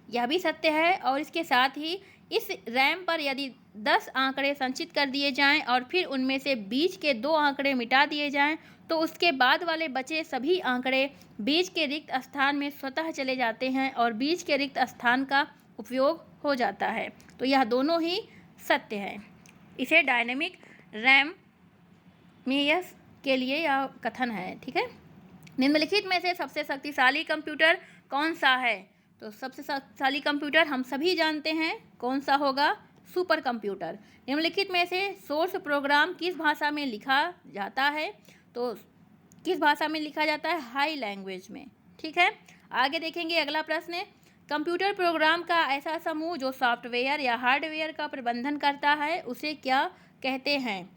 यह भी सत्य है। और इसके साथ ही इस रैम पर यदि 10 आंकड़े संचित कर दिए जाएं और फिर उनमें से बीच के 2 आंकड़े मिटा दिए जाएं तो उसके बाद वाले बचे सभी आंकड़े बीच के रिक्त स्थान में स्वतः चले जाते हैं और बीच के रिक्त स्थान का उपयोग हो जाता है। तो यह दोनों ही सत्य है। इसे डायनेमिक रैम में यह के लिए यह कथन है। ठीक है, निम्नलिखित में से सबसे शक्तिशाली कंप्यूटर कौन सा है? तो सबसे शक्तिशाली कंप्यूटर हम सभी जानते हैं कौन सा होगा? Super computer. निम्नलिखित में से सोर्स प्रोग्राम किस भाषा में लिखा जाता है? तो किस भाषा में लिखा जाता है? हाई लैंग्वेज में। ठीक है, आगे देखेंगे। अगला प्रश्न, कंप्यूटर प्रोग्राम का ऐसा समूह जो सॉफ्टवेयर या हार्डवेयर का प्रबंधन करता है उसे क्या कहते हैं?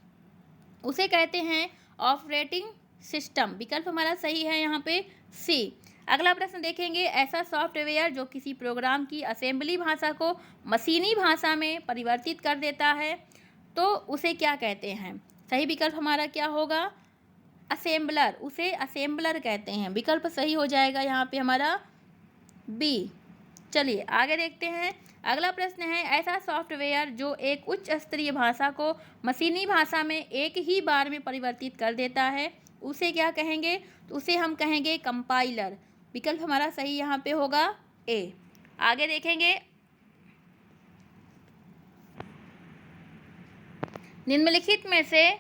उसे कहते हैं ऑपरेटिंग सिस्टम। विकल्प हमारा सही है यहाँ पे सी, अगला प्रश्न देखेंगे, ऐसा सॉफ्टवेयर जो किसी प्रोग्राम की असेंबली भाषा को मशीनी भाषा में परिवर्तित कर देता है तो उसे क्या कहते हैं? सही विकल्प हमारा क्या होगा? असेंबलर, उसे असेंबलर कहते हैं। विकल्प सही हो जाएगा यहाँ पे हमारा बी। चलिए आगे देखते हैं। अगला प्रश्न है, ऐसा सॉफ्टवेयर जो एक उच्च स्तरीय भाषा को मशीनी भाषा में एक ही बार में परिवर्तित कर देता है उसे क्या कहेंगे? तो उसे हम कहेंगे कंपाइलर। विकल्प हमारा सही यहाँ पे होगा ए। आगे देखेंगे, निम्नलिखित में से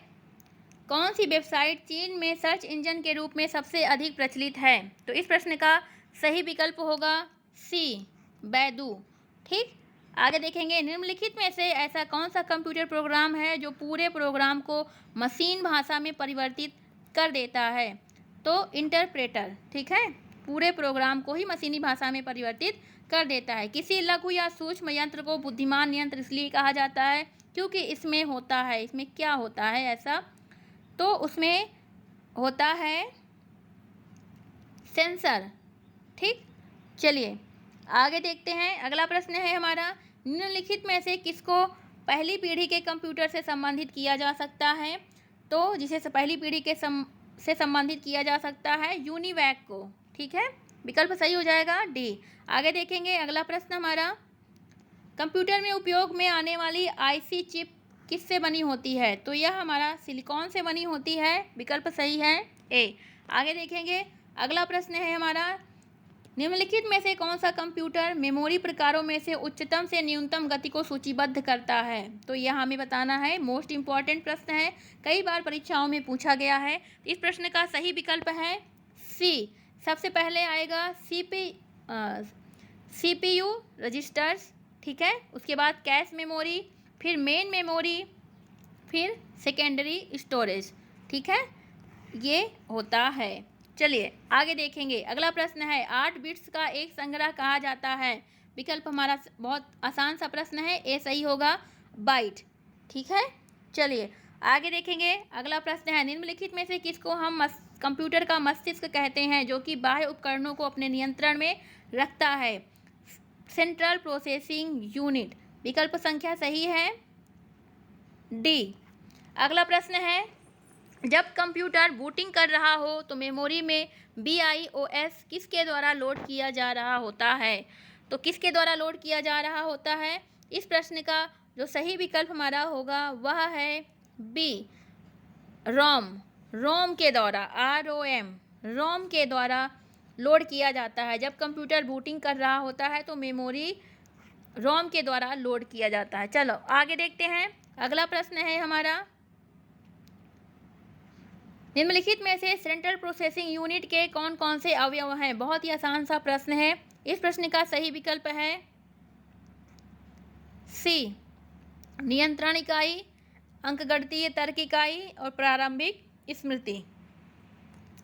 कौन सी वेबसाइट चीन में सर्च इंजन के रूप में सबसे अधिक प्रचलित है? तो इस प्रश्न का सही विकल्प होगा सी, बैदू। ठीक, आगे देखेंगे, निम्नलिखित में से ऐसा कौन सा कंप्यूटर प्रोग्राम है जो पूरे प्रोग्राम को मशीन भाषा में परिवर्तित कर देता है? तो इंटरप्रेटर। ठीक है, पूरे प्रोग्राम को ही मशीनी भाषा में परिवर्तित कर देता है। किसी लघु या सूक्ष्म यंत्र को बुद्धिमान यंत्र इसलिए कहा जाता है क्योंकि इसमें होता है, इसमें क्या होता है ऐसा? तो उसमें होता है सेंसर। ठीक, चलिए आगे देखते हैं। अगला प्रश्न है हमारा, निम्नलिखित में से किसको पहली पीढ़ी के कंप्यूटर से संबंधित किया जा सकता है? तो जिसे पहली पीढ़ी के से संबंधित किया जा सकता है यूनिवैक को। ठीक है, विकल्प सही हो जाएगा डी। आगे देखेंगे, अगला प्रश्न हमारा, कंप्यूटर में उपयोग में आने वाली आईसी चिप किससे बनी होती है? तो यह हमारा सिलिकॉन से बनी होती है। विकल्प सही है ए। आगे देखेंगे, अगला प्रश्न है हमारा, निम्नलिखित में से कौन सा कंप्यूटर मेमोरी प्रकारों में से उच्चतम से न्यूनतम गति को सूचीबद्ध करता है? तो यह हमें बताना है। मोस्ट इम्पॉर्टेंट प्रश्न है, कई बार परीक्षाओं में पूछा गया है। इस प्रश्न का सही विकल्प है सी। सबसे पहले आएगा सीपीयू रजिस्टर्स। ठीक है, उसके बाद कैश मेमोरी, फिर मेन मेमोरी, फिर सेकेंडरी स्टोरेज। ठीक है, ये होता है। चलिए आगे देखेंगे। अगला प्रश्न है, 8 बिट्स का एक संग्रह कहा जाता है? विकल्प हमारा बहुत आसान सा प्रश्न है, ए सही होगा, बाइट। ठीक है, चलिए आगे देखेंगे। अगला प्रश्न है, निम्नलिखित में से किसको हम कंप्यूटर का मस्तिष्क कहते हैं जो कि बाह्य उपकरणों को अपने नियंत्रण में रखता है? Central processing unit. विकल्प संख्या सही है डी। अगला प्रश्न है, जब कंप्यूटर बूटिंग कर रहा हो तो मेमोरी में BIOS किसके द्वारा लोड किया जा रहा होता है? तो किसके द्वारा लोड किया जा रहा होता है? इस प्रश्न का जो सही विकल्प हमारा होगा वह है बी, रोम। रोम के द्वारा, ROM, रोम के द्वारा लोड किया जाता है। जब कंप्यूटर बूटिंग कर रहा होता है तो मेमोरी रोम के द्वारा लोड किया जाता है। चलो आगे देखते हैं। अगला प्रश्न है हमारा, निम्नलिखित में से सेंट्रल प्रोसेसिंग यूनिट के कौन कौन से अवयव हैं? बहुत ही आसान सा प्रश्न है। इस प्रश्न का सही विकल्प है सी, नियंत्रण इकाई, अंकगणितीय तर्क इकाई और प्रारंभिक स्मृति।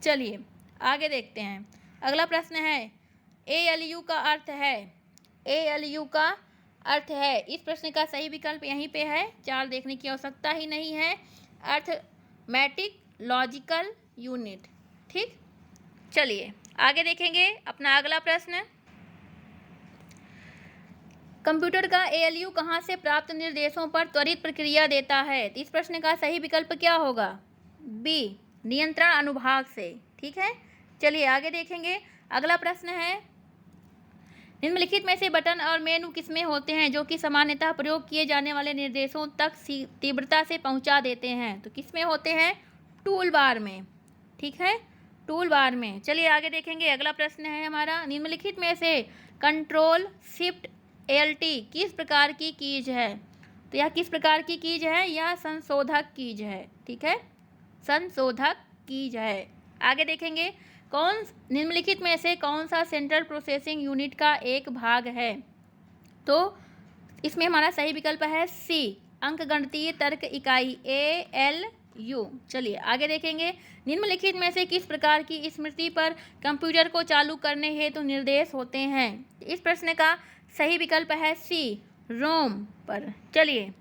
चलिए आगे देखते हैं। अगला प्रश्न है, ALU का अर्थ है? ALU का अर्थ है, इस प्रश्न का सही विकल्प यहीं पे है, 4 देखने की आवश्यकता ही नहीं है। Arithmetic logical unit. ठीक, चलिए आगे देखेंगे अपना अगला प्रश्न, कंप्यूटर का ALU कहाँ से प्राप्त निर्देशों पर त्वरित प्रक्रिया देता है? तो इस प्रश्न का सही विकल्प क्या होगा? बी, नियंत्रण अनुभाग से। ठीक है, चलिए आगे देखेंगे। अगला प्रश्न है, निम्नलिखित में से बटन और मेनू किसमें होते हैं जो कि सामान्यतः प्रयोग किए जाने वाले निर्देशों तक तीव्रता से पहुंचा देते हैं? तो किसमें होते हैं? टूल बार में। ठीक है, टूल बार में। चलिए आगे देखेंगे। अगला प्रश्न है हमारा, निम्नलिखित में से कंट्रोल शिफ्ट ALT किस प्रकार की कीज है? तो यह किस प्रकार की कीज है? यह संशोधक कीज है। ठीक है, संशोधक कीज है। आगे देखेंगे, निम्नलिखित में से कौन सा सेंट्रल प्रोसेसिंग यूनिट का एक भाग है? तो इसमें हमारा सही विकल्प है सी, अंकगणितीय तर्क इकाई, ALU। चलिए आगे देखेंगे, निम्नलिखित में से किस प्रकार की स्मृति पर कंप्यूटर को चालू करने हेतु निर्देश होते हैं? इस प्रश्न का सही विकल्प है सी, रोम पर। चलिए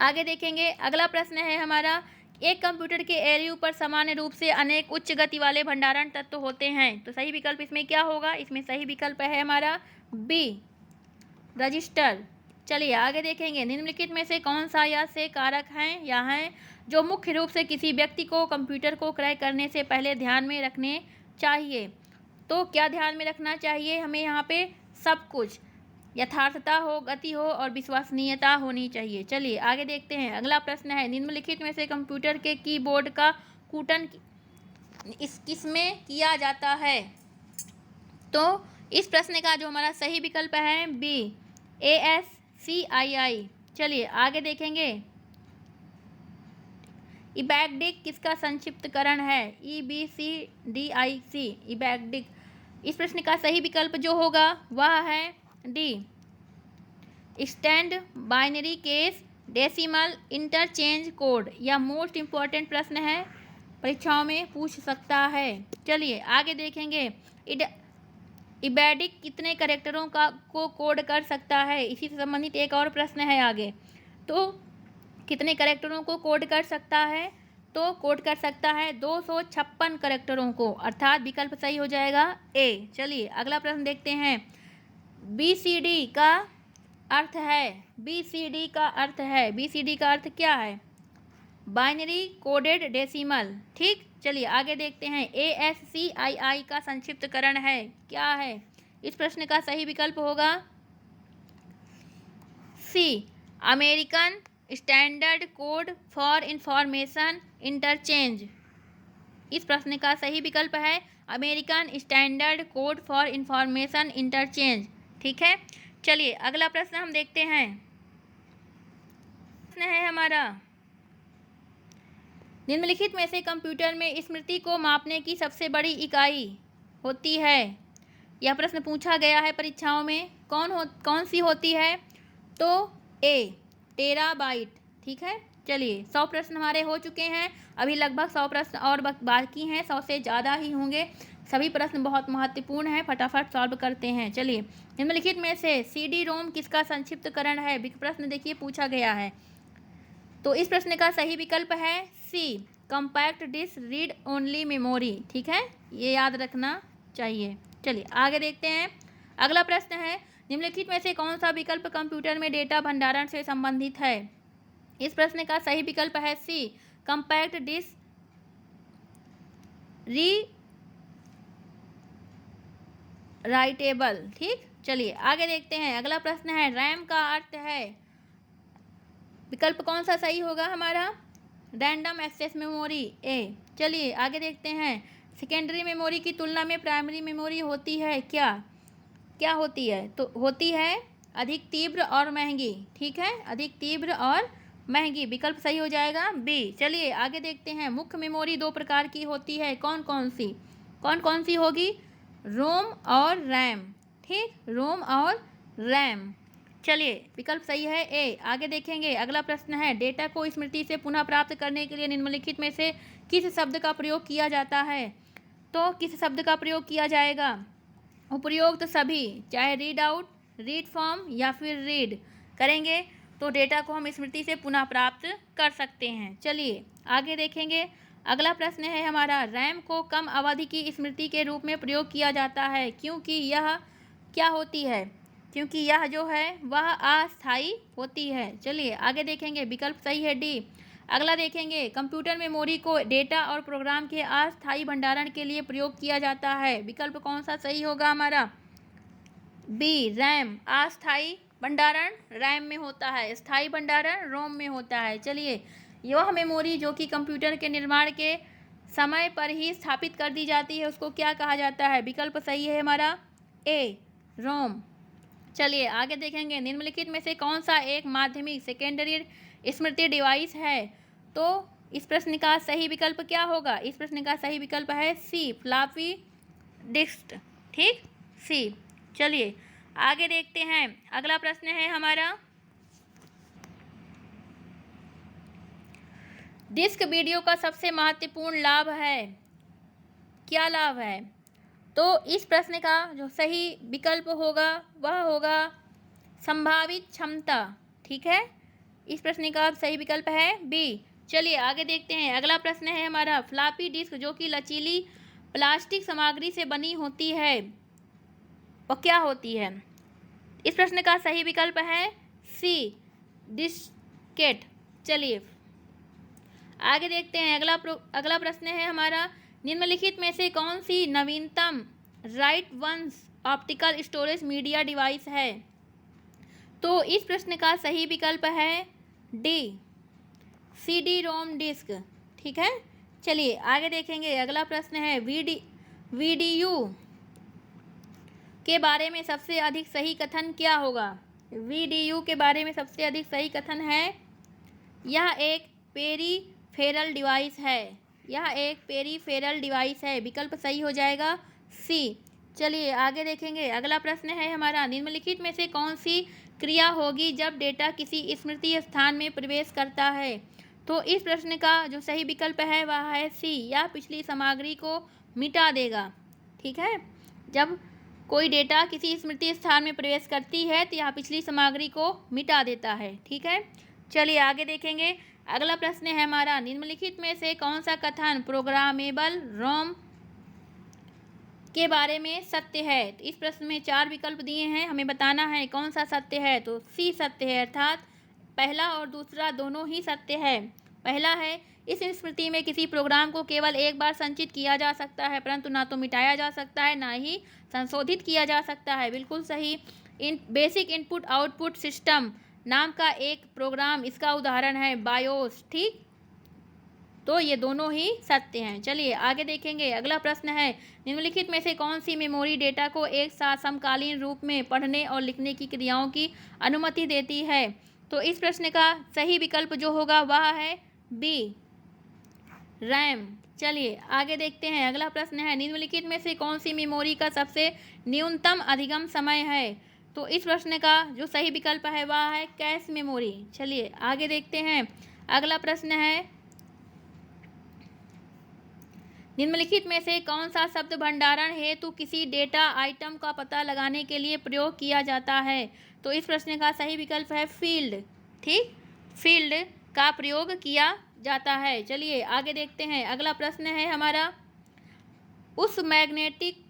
आगे देखेंगे। अगला प्रश्न है हमारा, एक कंप्यूटर के एलयू पर सामान्य रूप से अनेक उच्च गति वाले भंडारण तत्व होते हैं। तो सही विकल्प इसमें क्या होगा? इसमें सही विकल्प है हमारा बी, रजिस्टर। चलिए आगे देखेंगे, निम्नलिखित में से कौन सा या से कारक हैं या हैं जो मुख्य रूप से किसी व्यक्ति को कंप्यूटर को क्रय करने से पहले ध्यान में रखने चाहिए। तो क्या ध्यान में रखना चाहिए हमें यहाँ पे? सब कुछ, यथार्थता हो, गति हो और विश्वसनीयता होनी चाहिए। चलिए आगे देखते हैं, अगला प्रश्न है, निम्नलिखित में से कंप्यूटर के कीबोर्ड का कूटन किसमें किया जाता है? तो इस प्रश्न का जो हमारा सही विकल्प है बी, ASCII। चलिए आगे देखेंगे, इबैक्डिक किसका संक्षिप्तकरण है? EBCDIC, इबैक्डिक। इस प्रश्न का सही विकल्प जो होगा वह है D, stand binary case decimal interchange code. यह मोस्ट इम्पॉर्टेंट प्रश्न है, परीक्षाओं में पूछ सकता है। चलिए आगे देखेंगे, इबैक्डिक कितने कैरेक्टरों को कोड कर सकता है? इसी से संबंधित एक और प्रश्न है आगे। तो कितने कैरेक्टरों को कोड कर सकता है? तो कोड कर सकता है 256 कैरेक्टरों को, अर्थात विकल्प सही हो जाएगा ए। चलिए अगला प्रश्न देखते हैं, BCD का अर्थ है, BCD का अर्थ है, BCD का अर्थ क्या है? Binary coded decimal. ठीक, चलिए आगे देखते हैं, ASCII का संक्षिप्तकरण है, क्या है? इस प्रश्न का सही विकल्प होगा C, American standard code for information interchange. इस प्रश्न का सही विकल्प है American standard code for information interchange. ठीक है, चलिए अगला प्रश्न हम देखते हैं, प्रश्न है हमारा, निम्नलिखित में से कंप्यूटर में स्मृति को मापने की सबसे बड़ी इकाई होती है? यह प्रश्न पूछा गया है परीक्षाओं में, कौन सी होती है? तो ए, टेराबाइट। ठीक है, चलिए 100 प्रश्न हमारे हो चुके हैं, अभी लगभग 100 प्रश्न और बाकी हैं, 100 से ज़्यादा ही होंगे। सभी प्रश्न बहुत महत्वपूर्ण हैं, फटाफट सॉल्व करते हैं। चलिए, निम्नलिखित में से CD-ROM किसका संक्षिप्तकरण है? प्रश्न देखिए पूछा गया है, तो इस प्रश्न का सही विकल्प है C, compact disc read only memory. ठीक है, ये याद रखना चाहिए। चलिए आगे देखते हैं, अगला प्रश्न है, निम्नलिखित में से कौन सा विकल्प कंप्यूटर में डेटा भंडारण से संबंधित है? इस प्रश्न का सही विकल्प है सी, कॉम्पैक्ट डिस्क राइटेबल। ठीक, चलिए आगे देखते हैं, अगला प्रश्न है, रैम का अर्थ है, विकल्प कौन सा सही होगा हमारा? रैंडम एक्सेस मेमोरी, ए। चलिए आगे देखते हैं, सेकेंडरी मेमोरी की तुलना में प्राइमरी मेमोरी होती है क्या होती है? तो होती है अधिक तीव्र और महंगी। ठीक है, अधिक तीव्र और महंगी, विकल्प सही हो जाएगा बी। चलिए आगे देखते हैं, मुख्य मेमोरी 2 प्रकार की होती है, कौन कौन सी होगी? रोम और रैम। ठीक, रोम और रैम। चलिए विकल्प सही है ए। आगे देखेंगे, अगला प्रश्न है, डेटा को स्मृति से पुनः प्राप्त करने के लिए निम्नलिखित में से किस शब्द का प्रयोग किया जाता है? तो किस शब्द का प्रयोग किया जाएगा? उपयुक्त सभी, चाहे रीड आउट, रीड फॉर्म या फिर रीड करेंगे तो डेटा को हम स्मृति से पुनः प्राप्त कर सकते हैं। चलिए आगे देखेंगे, अगला प्रश्न है हमारा, रैम को कम अवधि की स्मृति के रूप में प्रयोग किया जाता है क्योंकि यह क्या होती है? क्योंकि यह जो है वह अस्थायी होती है। चलिए आगे देखेंगे, विकल्प सही है डी। अगला देखेंगे, कंप्यूटर मेमोरी को डेटा और प्रोग्राम के अस्थायी भंडारण के लिए प्रयोग किया जाता है, विकल्प कौन सा सही होगा हमारा? B, RAM. अस्थायी भंडारण रैम में होता है, स्थायी भंडारण रोम में होता है। चलिए, यह मेमोरी जो कि कंप्यूटर के निर्माण के समय पर ही स्थापित कर दी जाती है उसको क्या कहा जाता है? विकल्प सही है हमारा ए, रोम। चलिए आगे देखेंगे, निम्नलिखित में से कौन सा एक माध्यमिक सेकेंडरी स्मृति डिवाइस है? तो इस प्रश्न का सही विकल्प क्या होगा? इस प्रश्न का सही विकल्प है सी, फ्लॉपी डिस्क। ठीक, सी। चलिए आगे देखते हैं, अगला प्रश्न है हमारा, डिस्क वीडियो का सबसे महत्वपूर्ण लाभ है, क्या लाभ है? तो इस प्रश्न का जो सही विकल्प होगा वह होगा संभावित क्षमता। ठीक है, इस प्रश्न का सही विकल्प है बी, चलिए आगे देखते हैं। अगला प्रश्न है हमारा, फ्लॉपी डिस्क जो कि लचीली प्लास्टिक सामग्री से बनी होती है वो क्या होती है? इस प्रश्न का सही विकल्प है सी, डिस्केट। चलिए आगे देखते हैं। अगला प्रश्न है हमारा, निम्नलिखित में से कौन सी नवीनतम write once optical storage media device है? तो इस प्रश्न का सही विकल्प है डी, CD रोम डिस्क। ठीक है, चलिए आगे देखेंगे। अगला प्रश्न है, VDU के बारे में सबसे अधिक सही कथन क्या होगा? VDU के बारे में सबसे अधिक सही कथन है, यह एक पेरीफेरल डिवाइस है। यह एक पेरीफेरल डिवाइस है। विकल्प सही हो जाएगा सी। चलिए आगे देखेंगे। अगला प्रश्न है हमारा, निम्नलिखित में से कौन सी क्रिया होगी जब डेटा किसी स्मृति स्थान में प्रवेश करता है? तो इस प्रश्न का जो सही विकल्प है वह है सी, यह पिछली सामग्री को मिटा देगा। ठीक है, जब कोई डेटा किसी स्मृति स्थान में प्रवेश करती है तो यह पिछली सामग्री को मिटा देता है। ठीक है, चलिए आगे देखेंगे। अगला प्रश्न है हमारा, निम्नलिखित में से कौन सा कथन प्रोग्रामेबल रोम के बारे में सत्य है? तो इस प्रश्न में 4 विकल्प दिए हैं, हमें बताना है कौन सा सत्य है। तो सी सत्य है, अर्थात पहला और दूसरा दोनों ही सत्य है। पहला है, इस स्मृति में किसी प्रोग्राम को केवल एक बार संचित किया जा सकता है, परंतु ना तो मिटाया जा सकता है ना ही संशोधित किया जा सकता है। बिल्कुल सही। बेसिक इनपुट आउटपुट सिस्टम नाम का एक प्रोग्राम इसका उदाहरण है, बायोस। ठीक, तो ये दोनों ही सत्य हैं। चलिए आगे देखेंगे। अगला प्रश्न है, निम्नलिखित में से कौन सी मेमोरी डेटा को एक साथ समकालीन रूप में पढ़ने और लिखने की क्रियाओं की अनुमति देती है? तो इस प्रश्न का सही विकल्प जो होगा वह है बी, रैम। चलिए आगे देखते हैं। अगला प्रश्न है, निम्नलिखित में से कौन सी मेमोरी का सबसे न्यूनतम अधिगम समय है? तो इस प्रश्न का जो सही विकल्प है वह है कैश मेमोरी। चलिए आगे देखते हैं। अगला प्रश्न है, निम्नलिखित में से कौन सा शब्द भंडारण हेतु किसी डेटा आइटम का पता लगाने के लिए प्रयोग किया जाता है? तो इस प्रश्न का सही विकल्प है फील्ड। ठीक, फील्ड का प्रयोग किया जाता है। चलिए आगे देखते हैं। अगला प्रश्न है हमारा, उस मैग्नेटिक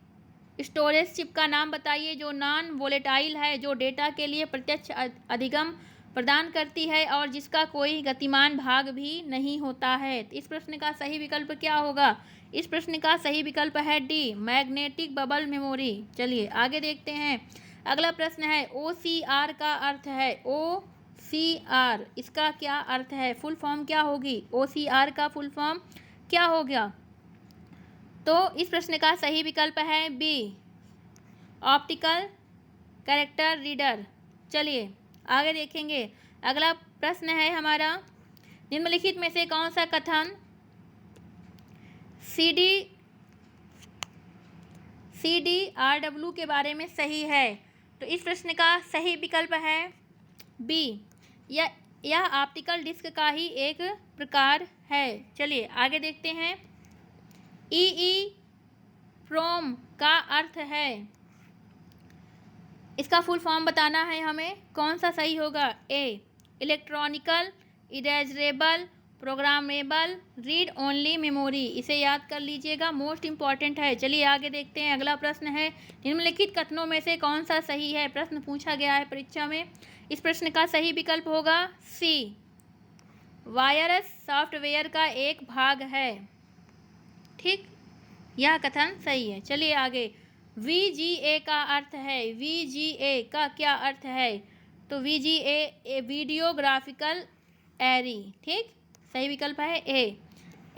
स्टोरेज चिप का नाम बताइए जो नॉन वोलेटाइल है, जो डेटा के लिए प्रत्यक्ष अधिगम प्रदान करती है और जिसका कोई गतिमान भाग भी नहीं होता है। इस प्रश्न का सही विकल्प क्या होगा? इस प्रश्न का सही विकल्प है डी, मैग्नेटिक बबल मेमोरी। चलिए आगे देखते हैं। अगला प्रश्न है, OCR का अर्थ है, OCR इसका क्या अर्थ है? फुल फॉर्म क्या होगी? OCR का फुल फॉर्म क्या होगा? तो इस प्रश्न का सही विकल्प है बी, ऑप्टिकल कैरेक्टर रीडर। चलिए आगे देखेंगे। अगला प्रश्न है हमारा, निम्नलिखित में से कौन सा कथन CDRW के बारे में सही है? तो इस प्रश्न का सही विकल्प है बी, यह ऑप्टिकल डिस्क का ही एक प्रकार है। चलिए आगे देखते हैं। EEPROM का अर्थ है, इसका फुल फॉर्म बताना है हमें, कौन सा सही होगा? A, electronical erasable programmable read only memory. इसे याद कर लीजिएगा, मोस्ट इंपॉर्टेंट है। चलिए आगे देखते हैं। अगला प्रश्न है, निम्नलिखित कथनों में से कौन सा सही है? प्रश्न पूछा गया है परीक्षा में। इस प्रश्न का सही विकल्प होगा सी, वायरस सॉफ्टवेयर का एक भाग है। ठीक, यह कथन सही है। चलिए आगे। VGA का अर्थ है, VGA का क्या अर्थ है? तो VGA वीडियोग्राफिकल एरी। ठीक, सही विकल्प है ए।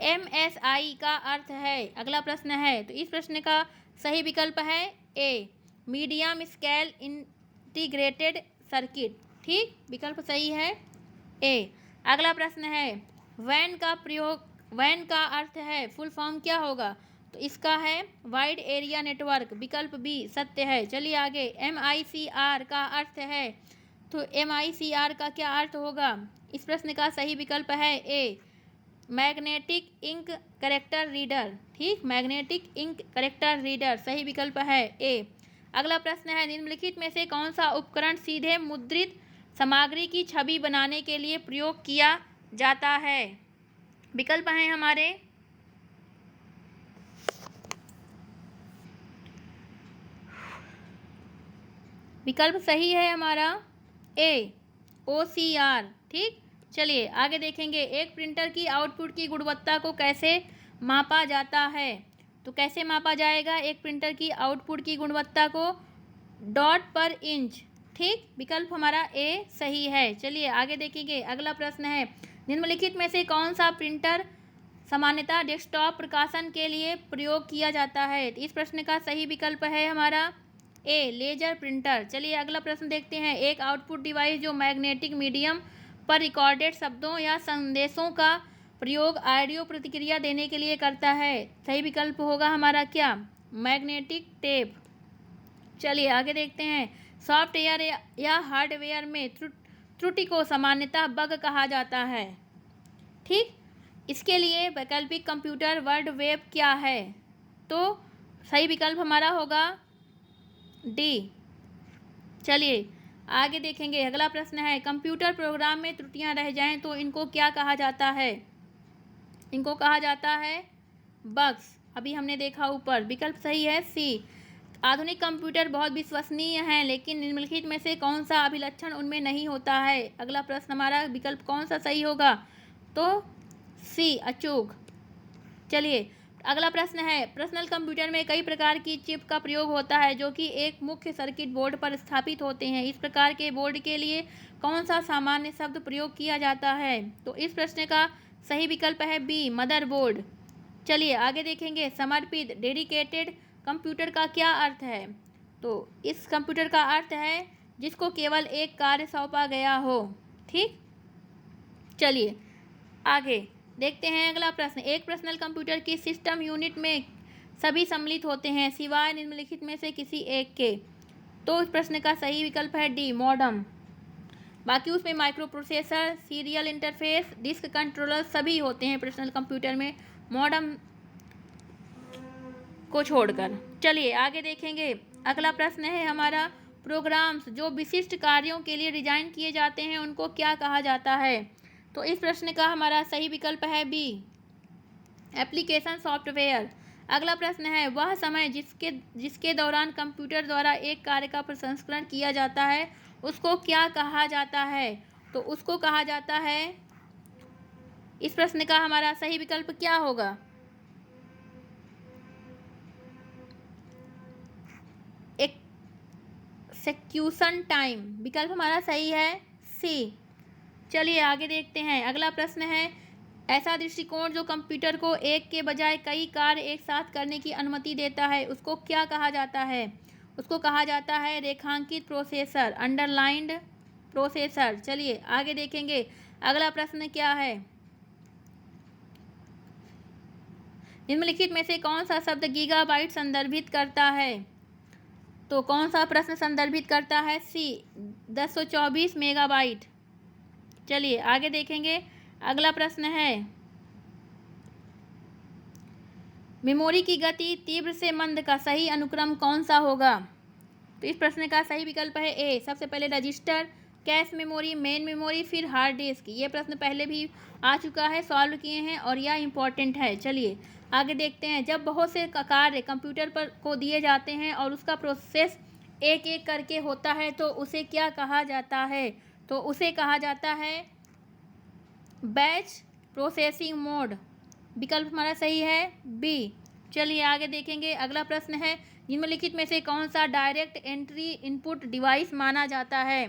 MSI का अर्थ है, अगला प्रश्न है, तो इस प्रश्न का सही विकल्प है ए, मीडियम स्केल इंटीग्रेटेड सर्किट। ठीक, विकल्प सही है ए। अगला प्रश्न है, वैन का अर्थ है, फुल फॉर्म क्या होगा? तो इसका है वाइड एरिया नेटवर्क। विकल्प बी सत्य है। चलिए आगे। MICR का अर्थ है, तो MICR का क्या अर्थ होगा? इस प्रश्न का सही विकल्प है ए, मैग्नेटिक इंक कैरेक्टर रीडर। ठीक, मैग्नेटिक इंक कैरेक्टर रीडर सही विकल्प है ए। अगला प्रश्न है, निम्नलिखित में से कौन सा उपकरण सीधे मुद्रित सामग्री की छवि बनाने के लिए प्रयोग किया जाता है? विकल्प हैं हमारे विकल्प सही है हमारा ए OCR। ठीक, चलिए आगे देखेंगे। एक प्रिंटर की आउटपुट की गुणवत्ता को कैसे मापा जाता है? तो कैसे मापा जाएगा एक प्रिंटर की आउटपुट की गुणवत्ता को? डॉट पर इंच। ठीक, विकल्प हमारा ए सही है। चलिए आगे देखेंगे। अगला प्रश्न है, निम्नलिखित में से कौन सा प्रिंटर सामान्यतः डेस्कटॉप प्रकाशन के लिए प्रयोग किया जाता है? इस प्रश्न का सही विकल्प है हमारा ए लेजर प्रिंटर। चलिए अगला प्रश्न देखते हैं। एक आउटपुट डिवाइस जो मैग्नेटिक मीडियम पर रिकॉर्डेड शब्दों या संदेशों का प्रयोग ऑडियो प्रतिक्रिया देने के लिए करता है। सही विकल्प होगा हमारा क्या? Magnetic tape. चलिए आगे देखते हैं। सॉफ्टवेयर या हार्डवेयर में त्रुटि को सामान्यतः बग कहा जाता है। ठीक, इसके लिए वैकल्पिक कंप्यूटर वर्ड वेब क्या है? तो सही विकल्प हमारा होगा डी। चलिए आगे देखेंगे। अगला प्रश्न है, कंप्यूटर प्रोग्राम में त्रुटियां रह जाएं तो इनको क्या कहा जाता है? इनको कहा जाता है बग्स। अभी हमने देखा ऊपर। विकल्प सही है सी। आधुनिक कंप्यूटर बहुत विश्वसनीय हैं, लेकिन निम्नलिखित में से कौन सा अभिलक्षण उनमें नहीं होता है? अगला प्रश्न हमारा विकल्प कौन सा सही होगा? तो सी अचूक। चलिए अगला प्रश्न है, पर्सनल कंप्यूटर में कई प्रकार की चिप का प्रयोग होता है जो कि एक मुख्य सर्किट बोर्ड पर स्थापित होते हैं। इस प्रकार के बोर्ड के लिए कौन सा सामान्य शब्द प्रयोग किया जाता है? तो इस प्रश्न का सही विकल्प है बी मदरबोर्ड। चलिए आगे देखेंगे। समर्पित डेडिकेटेड कंप्यूटर का क्या अर्थ है? तो इस कंप्यूटर का अर्थ है जिसको केवल एक कार्य सौंपा गया हो। ठीक, चलिए आगे देखते हैं। अगला प्रश्न, एक पर्सनल कंप्यूटर की सिस्टम यूनिट में सभी सम्मिलित होते हैं सिवाय निम्नलिखित में से किसी एक के। तो इस प्रश्न का सही विकल्प है डी मॉडम। बाकी उसमें micro processor, serial interface, disk controller सभी होते हैं पर्सनल कंप्यूटर में, मॉडम को छोड़कर। चलिए आगे देखेंगे। अगला प्रश्न है हमारा, प्रोग्राम्स जो विशिष्ट कार्यों के लिए डिजाइन किए जाते हैं उनको क्या कहा जाता है? तो इस प्रश्न का हमारा सही विकल्प है बी एप्लीकेशन सॉफ्टवेयर। अगला प्रश्न है, वह समय जिसके दौरान कंप्यूटर द्वारा एक कार्य का प्रसंस्करण किया जाता है उसको क्या कहा जाता है? तो उसको कहा जाता है, इस प्रश्न का हमारा सही विकल्प क्या होगा? Execution time. विकल्प हमारा सही है सी। चलिए आगे देखते हैं। अगला प्रश्न है, ऐसा दृष्टिकोण जो कंप्यूटर को एक के बजाय कई कार्य एक साथ करने की अनुमति देता है उसको क्या कहा जाता है? उसको कहा जाता है रेखांकित प्रोसेसर, अंडरलाइंड प्रोसेसर। चलिए आगे देखेंगे। अगला प्रश्न क्या है, निम्नलिखित में से कौन सा शब्द गीगाबाइट संदर्भित करता है? तो कौन सा प्रश्न संदर्भित करता है? सी 1024 मेगाबाइट। चलिए आगे देखेंगे। अगला प्रश्न है, मेमोरी की गति तीव्र से मंद का सही अनुक्रम कौन सा होगा? तो इस प्रश्न का सही विकल्प है ए सबसे पहले register, cache memory, main memory, फिर हार्ड डिस्क। ये प्रश्न पहले भी आ चुका है, सॉल्व किए हैं और यह इम्पॉर्टेंट है। चलिए आगे देखते हैं। जब बहुत से कार्य कंप्यूटर पर को दिए जाते हैं और उसका प्रोसेस एक एक करके होता है तो उसे क्या कहा जाता है? तो उसे कहा जाता है बैच प्रोसेसिंग मोड। विकल्प हमारा सही है बी। चलिए आगे देखेंगे। अगला प्रश्न है, निम्नलिखित में से कौन सा डायरेक्ट एंट्री इनपुट डिवाइस माना जाता है?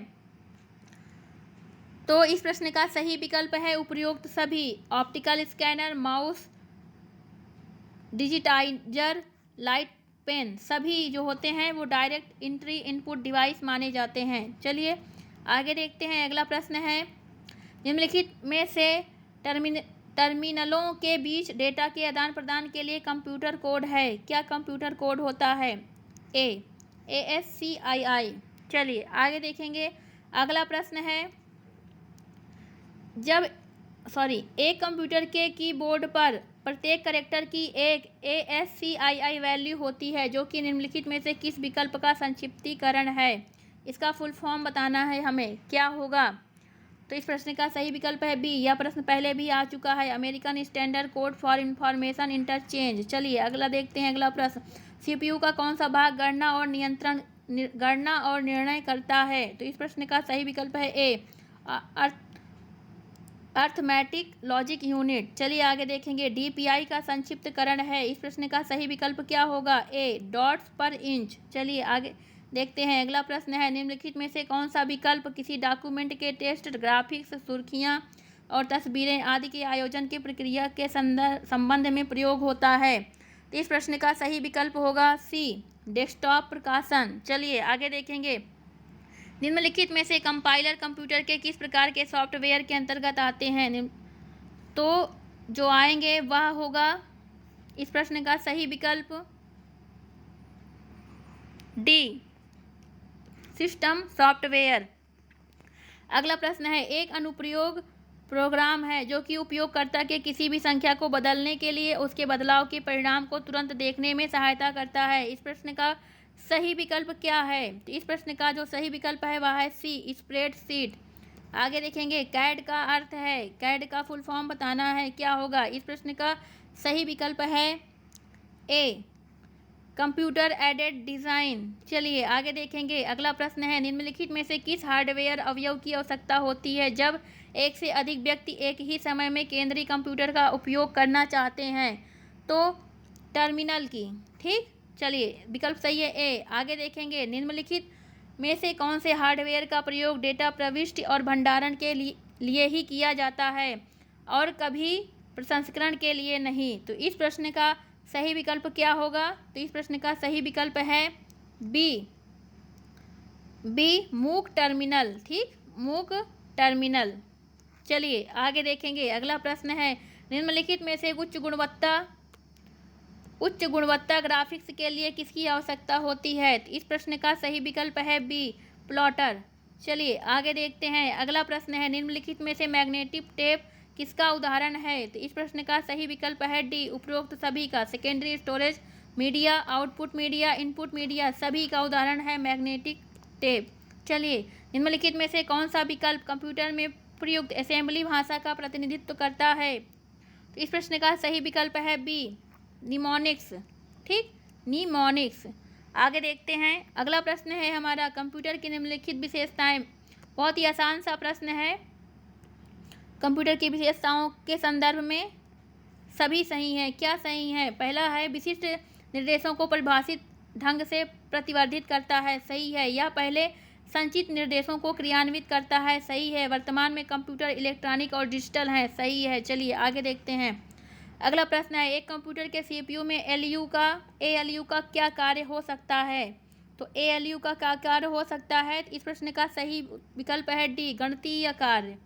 तो इस प्रश्न का सही विकल्प है उपयुक्त सभी। Optical scanner, mouse, digitiser, light pen सभी जो होते हैं वो डायरेक्ट एंट्री इनपुट डिवाइस माने जाते हैं। चलिए आगे देखते हैं। अगला प्रश्न है, निम्नलिखित में से टर्मिनलों के बीच डेटा के आदान प्रदान के लिए कंप्यूटर कोड है। क्या कंप्यूटर कोड होता है? ए ASCII। चलिए आगे देखेंगे। अगला प्रश्न है, एक कंप्यूटर के कीबोर्ड पर प्रत्येक कैरेक्टर की एक ASCII वैल्यू होती है जो कि निम्नलिखित में से किस विकल्प का संक्षिप्तीकरण है? इसका फुल फॉर्म बताना है हमें, क्या होगा? तो इस प्रश्न का सही विकल्प है बी। यह प्रश्न पहले भी आ चुका है, American standard code for information interchange. चलिए अगला देखते हैं। अगला प्रश्न, सीपीयू का कौन सा भाग गणना और निर्णय करता है? तो इस प्रश्न का सही विकल्प है ए, अर्थमेटिक लॉजिक यूनिट। चलिए आगे देखेंगे। डीपीआई का संक्षिप्तकरण है, इस प्रश्न का सही विकल्प क्या होगा? ए, डॉट्स पर इंच। चलिए आगे देखते हैं। अगला प्रश्न है, निम्नलिखित में से कौन सा विकल्प किसी डॉक्यूमेंट के टेक्स्ट, ग्राफिक्स, सुर्खियां और तस्वीरें आदि के आयोजन की प्रक्रिया के संबंध में प्रयोग होता है? तो इस प्रश्न का सही विकल्प होगा सी, डेस्कटॉप प्रकाशन। चलिए आगे देखेंगे। निम्नलिखित में से कंपाइलर कंप्यूटर के किस प्रकार के सॉफ्टवेयर के अंतर्गत आते हैं? तो जो आएंगे वह होगा इस प्रश्न का सही विकल्प डी, सिस्टम सॉफ्टवेयर। अगला प्रश्न है, एक अनुप्रयोग प्रोग्राम है जो कि उपयोगकर्ता के किसी भी संख्या को बदलने के लिए उसके बदलाव के परिणाम को तुरंत देखने में सहायता करता है। इस प्रश्न का सही विकल्प क्या है? तो इस प्रश्न का जो सही विकल्प है वह है सी, स्प्रेडशीट। आगे देखेंगे। कैड का अर्थ है, कैड का फुल फॉर्म बताना है, क्या होगा? इस प्रश्न का सही विकल्प है ए, कंप्यूटर एडेड डिज़ाइन। चलिए आगे देखेंगे। अगला प्रश्न है, निम्नलिखित में से किस हार्डवेयर अवयव की आवश्यकता होती है जब एक से अधिक व्यक्ति एक ही समय में केंद्रीय कंप्यूटर का उपयोग करना चाहते हैं? तो टर्मिनल की। ठीक, चलिए विकल्प सही है ए। आगे देखेंगे। निम्नलिखित में से कौन से हार्डवेयर का प्रयोग डेटा प्रविष्टि और भंडारण के लिए ही किया जाता है और कभी प्रसंस्करण के लिए नहीं? तो इस प्रश्न का सही विकल्प क्या होगा? तो इस प्रश्न का सही विकल्प है बी, मूक टर्मिनल। ठीक, मूक टर्मिनल। चलिए आगे देखेंगे। अगला प्रश्न है, निम्नलिखित में से उच्च गुणवत्ता ग्राफिक्स के लिए किसकी आवश्यकता होती है? तो इस प्रश्न का सही विकल्प है बी, प्लॉटर। चलिए आगे देखते हैं। अगला प्रश्न है, निम्नलिखित में से मैग्नेटिक टेप किसका उदाहरण है? तो इस प्रश्न का सही विकल्प है डी, उपरोक्त सभी का। Secondary storage media, output media, input media, सभी का उदाहरण है मैग्नेटिक टेप। चलिए, निम्नलिखित में से कौन सा विकल्प कंप्यूटर में प्रयुक्त असेंबली भाषा का प्रतिनिधित्व करता है? तो इस प्रश्न का सही विकल्प है बी, निमोनिक्स। ठीक, निमोनिक्स। आगे देखते हैं। अगला प्रश्न है हमारा, कंप्यूटर की निम्नलिखित विशेषताएं। बहुत ही आसान सा प्रश्न है। कंप्यूटर की विशेषताओं के संदर्भ में सभी सही हैं। क्या सही है? पहला है, विशिष्ट निर्देशों को परिभाषित ढंग से प्रतिवर्धित करता है, सही है। यह पहले संचित निर्देशों को क्रियान्वित करता है, सही है। वर्तमान में कंप्यूटर इलेक्ट्रॉनिक और डिजिटल हैं, सही है। चलिए आगे देखते हैं। अगला प्रश्न है, एक कंप्यूटर के सीपीयू में एएलयू का क्या कार्य हो सकता है? तो एएलयू का क्या कार्य हो सकता है? इस प्रश्न का सही विकल्प है डी, गणितीय कार्य।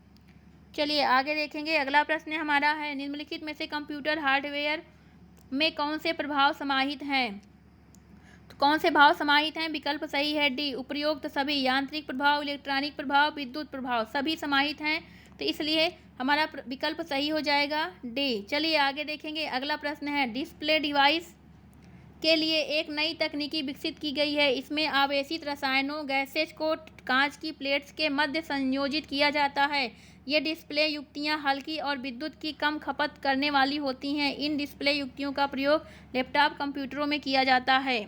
चलिए आगे देखेंगे। अगला प्रश्न हमारा है, निम्नलिखित में से कंप्यूटर हार्डवेयर में कौन से प्रभाव समाहित हैं? तो कौन से भाव समाहित हैं? विकल्प सही है डी, उपरोक्त सभी। यांत्रिक प्रभाव, इलेक्ट्रॉनिक प्रभाव, विद्युत प्रभाव, सभी समाहित हैं, तो इसलिए हमारा विकल्प सही हो जाएगा डी। चलिए आगे देखेंगे। अगला प्रश्न है, डिस्प्ले डिवाइस के लिए एक नई तकनीकी विकसित की गई है। इसमें आवेशित रसायनों, गैसेज को कांच की प्लेट्स के मध्य संयोजित किया जाता है। ये डिस्प्ले युक्तियाँ हल्की और विद्युत की कम खपत करने वाली होती हैं। इन डिस्प्ले युक्तियों का प्रयोग लैपटॉप कंप्यूटरों में किया जाता है।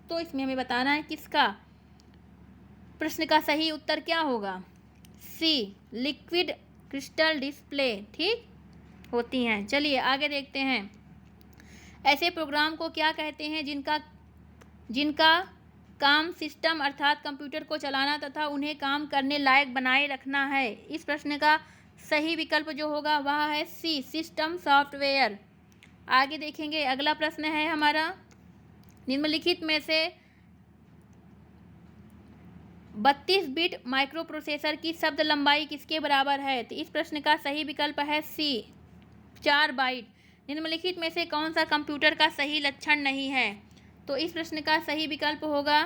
तो इसमें हमें बताना है किसका प्रश्न का सही उत्तर क्या होगा? सी, लिक्विड क्रिस्टल डिस्प्ले। ठीक, होती हैं। चलिए आगे देखते हैं। ऐसे प्रोग्राम को क्या कहते हैं जिनका काम सिस्टम अर्थात कंप्यूटर को चलाना तथा उन्हें काम करने लायक बनाए रखना है? इस प्रश्न का सही विकल्प जो होगा वह है सी, सिस्टम सॉफ्टवेयर। आगे देखेंगे। अगला प्रश्न है हमारा, निम्नलिखित में से 32 बिट माइक्रो प्रोसेसर की शब्द लंबाई किसके बराबर है? तो इस प्रश्न का सही विकल्प है सी, 4 बाइट। निम्नलिखित में से कौन सा कंप्यूटर का सही लक्षण नहीं है? तो इस प्रश्न का सही विकल्प होगा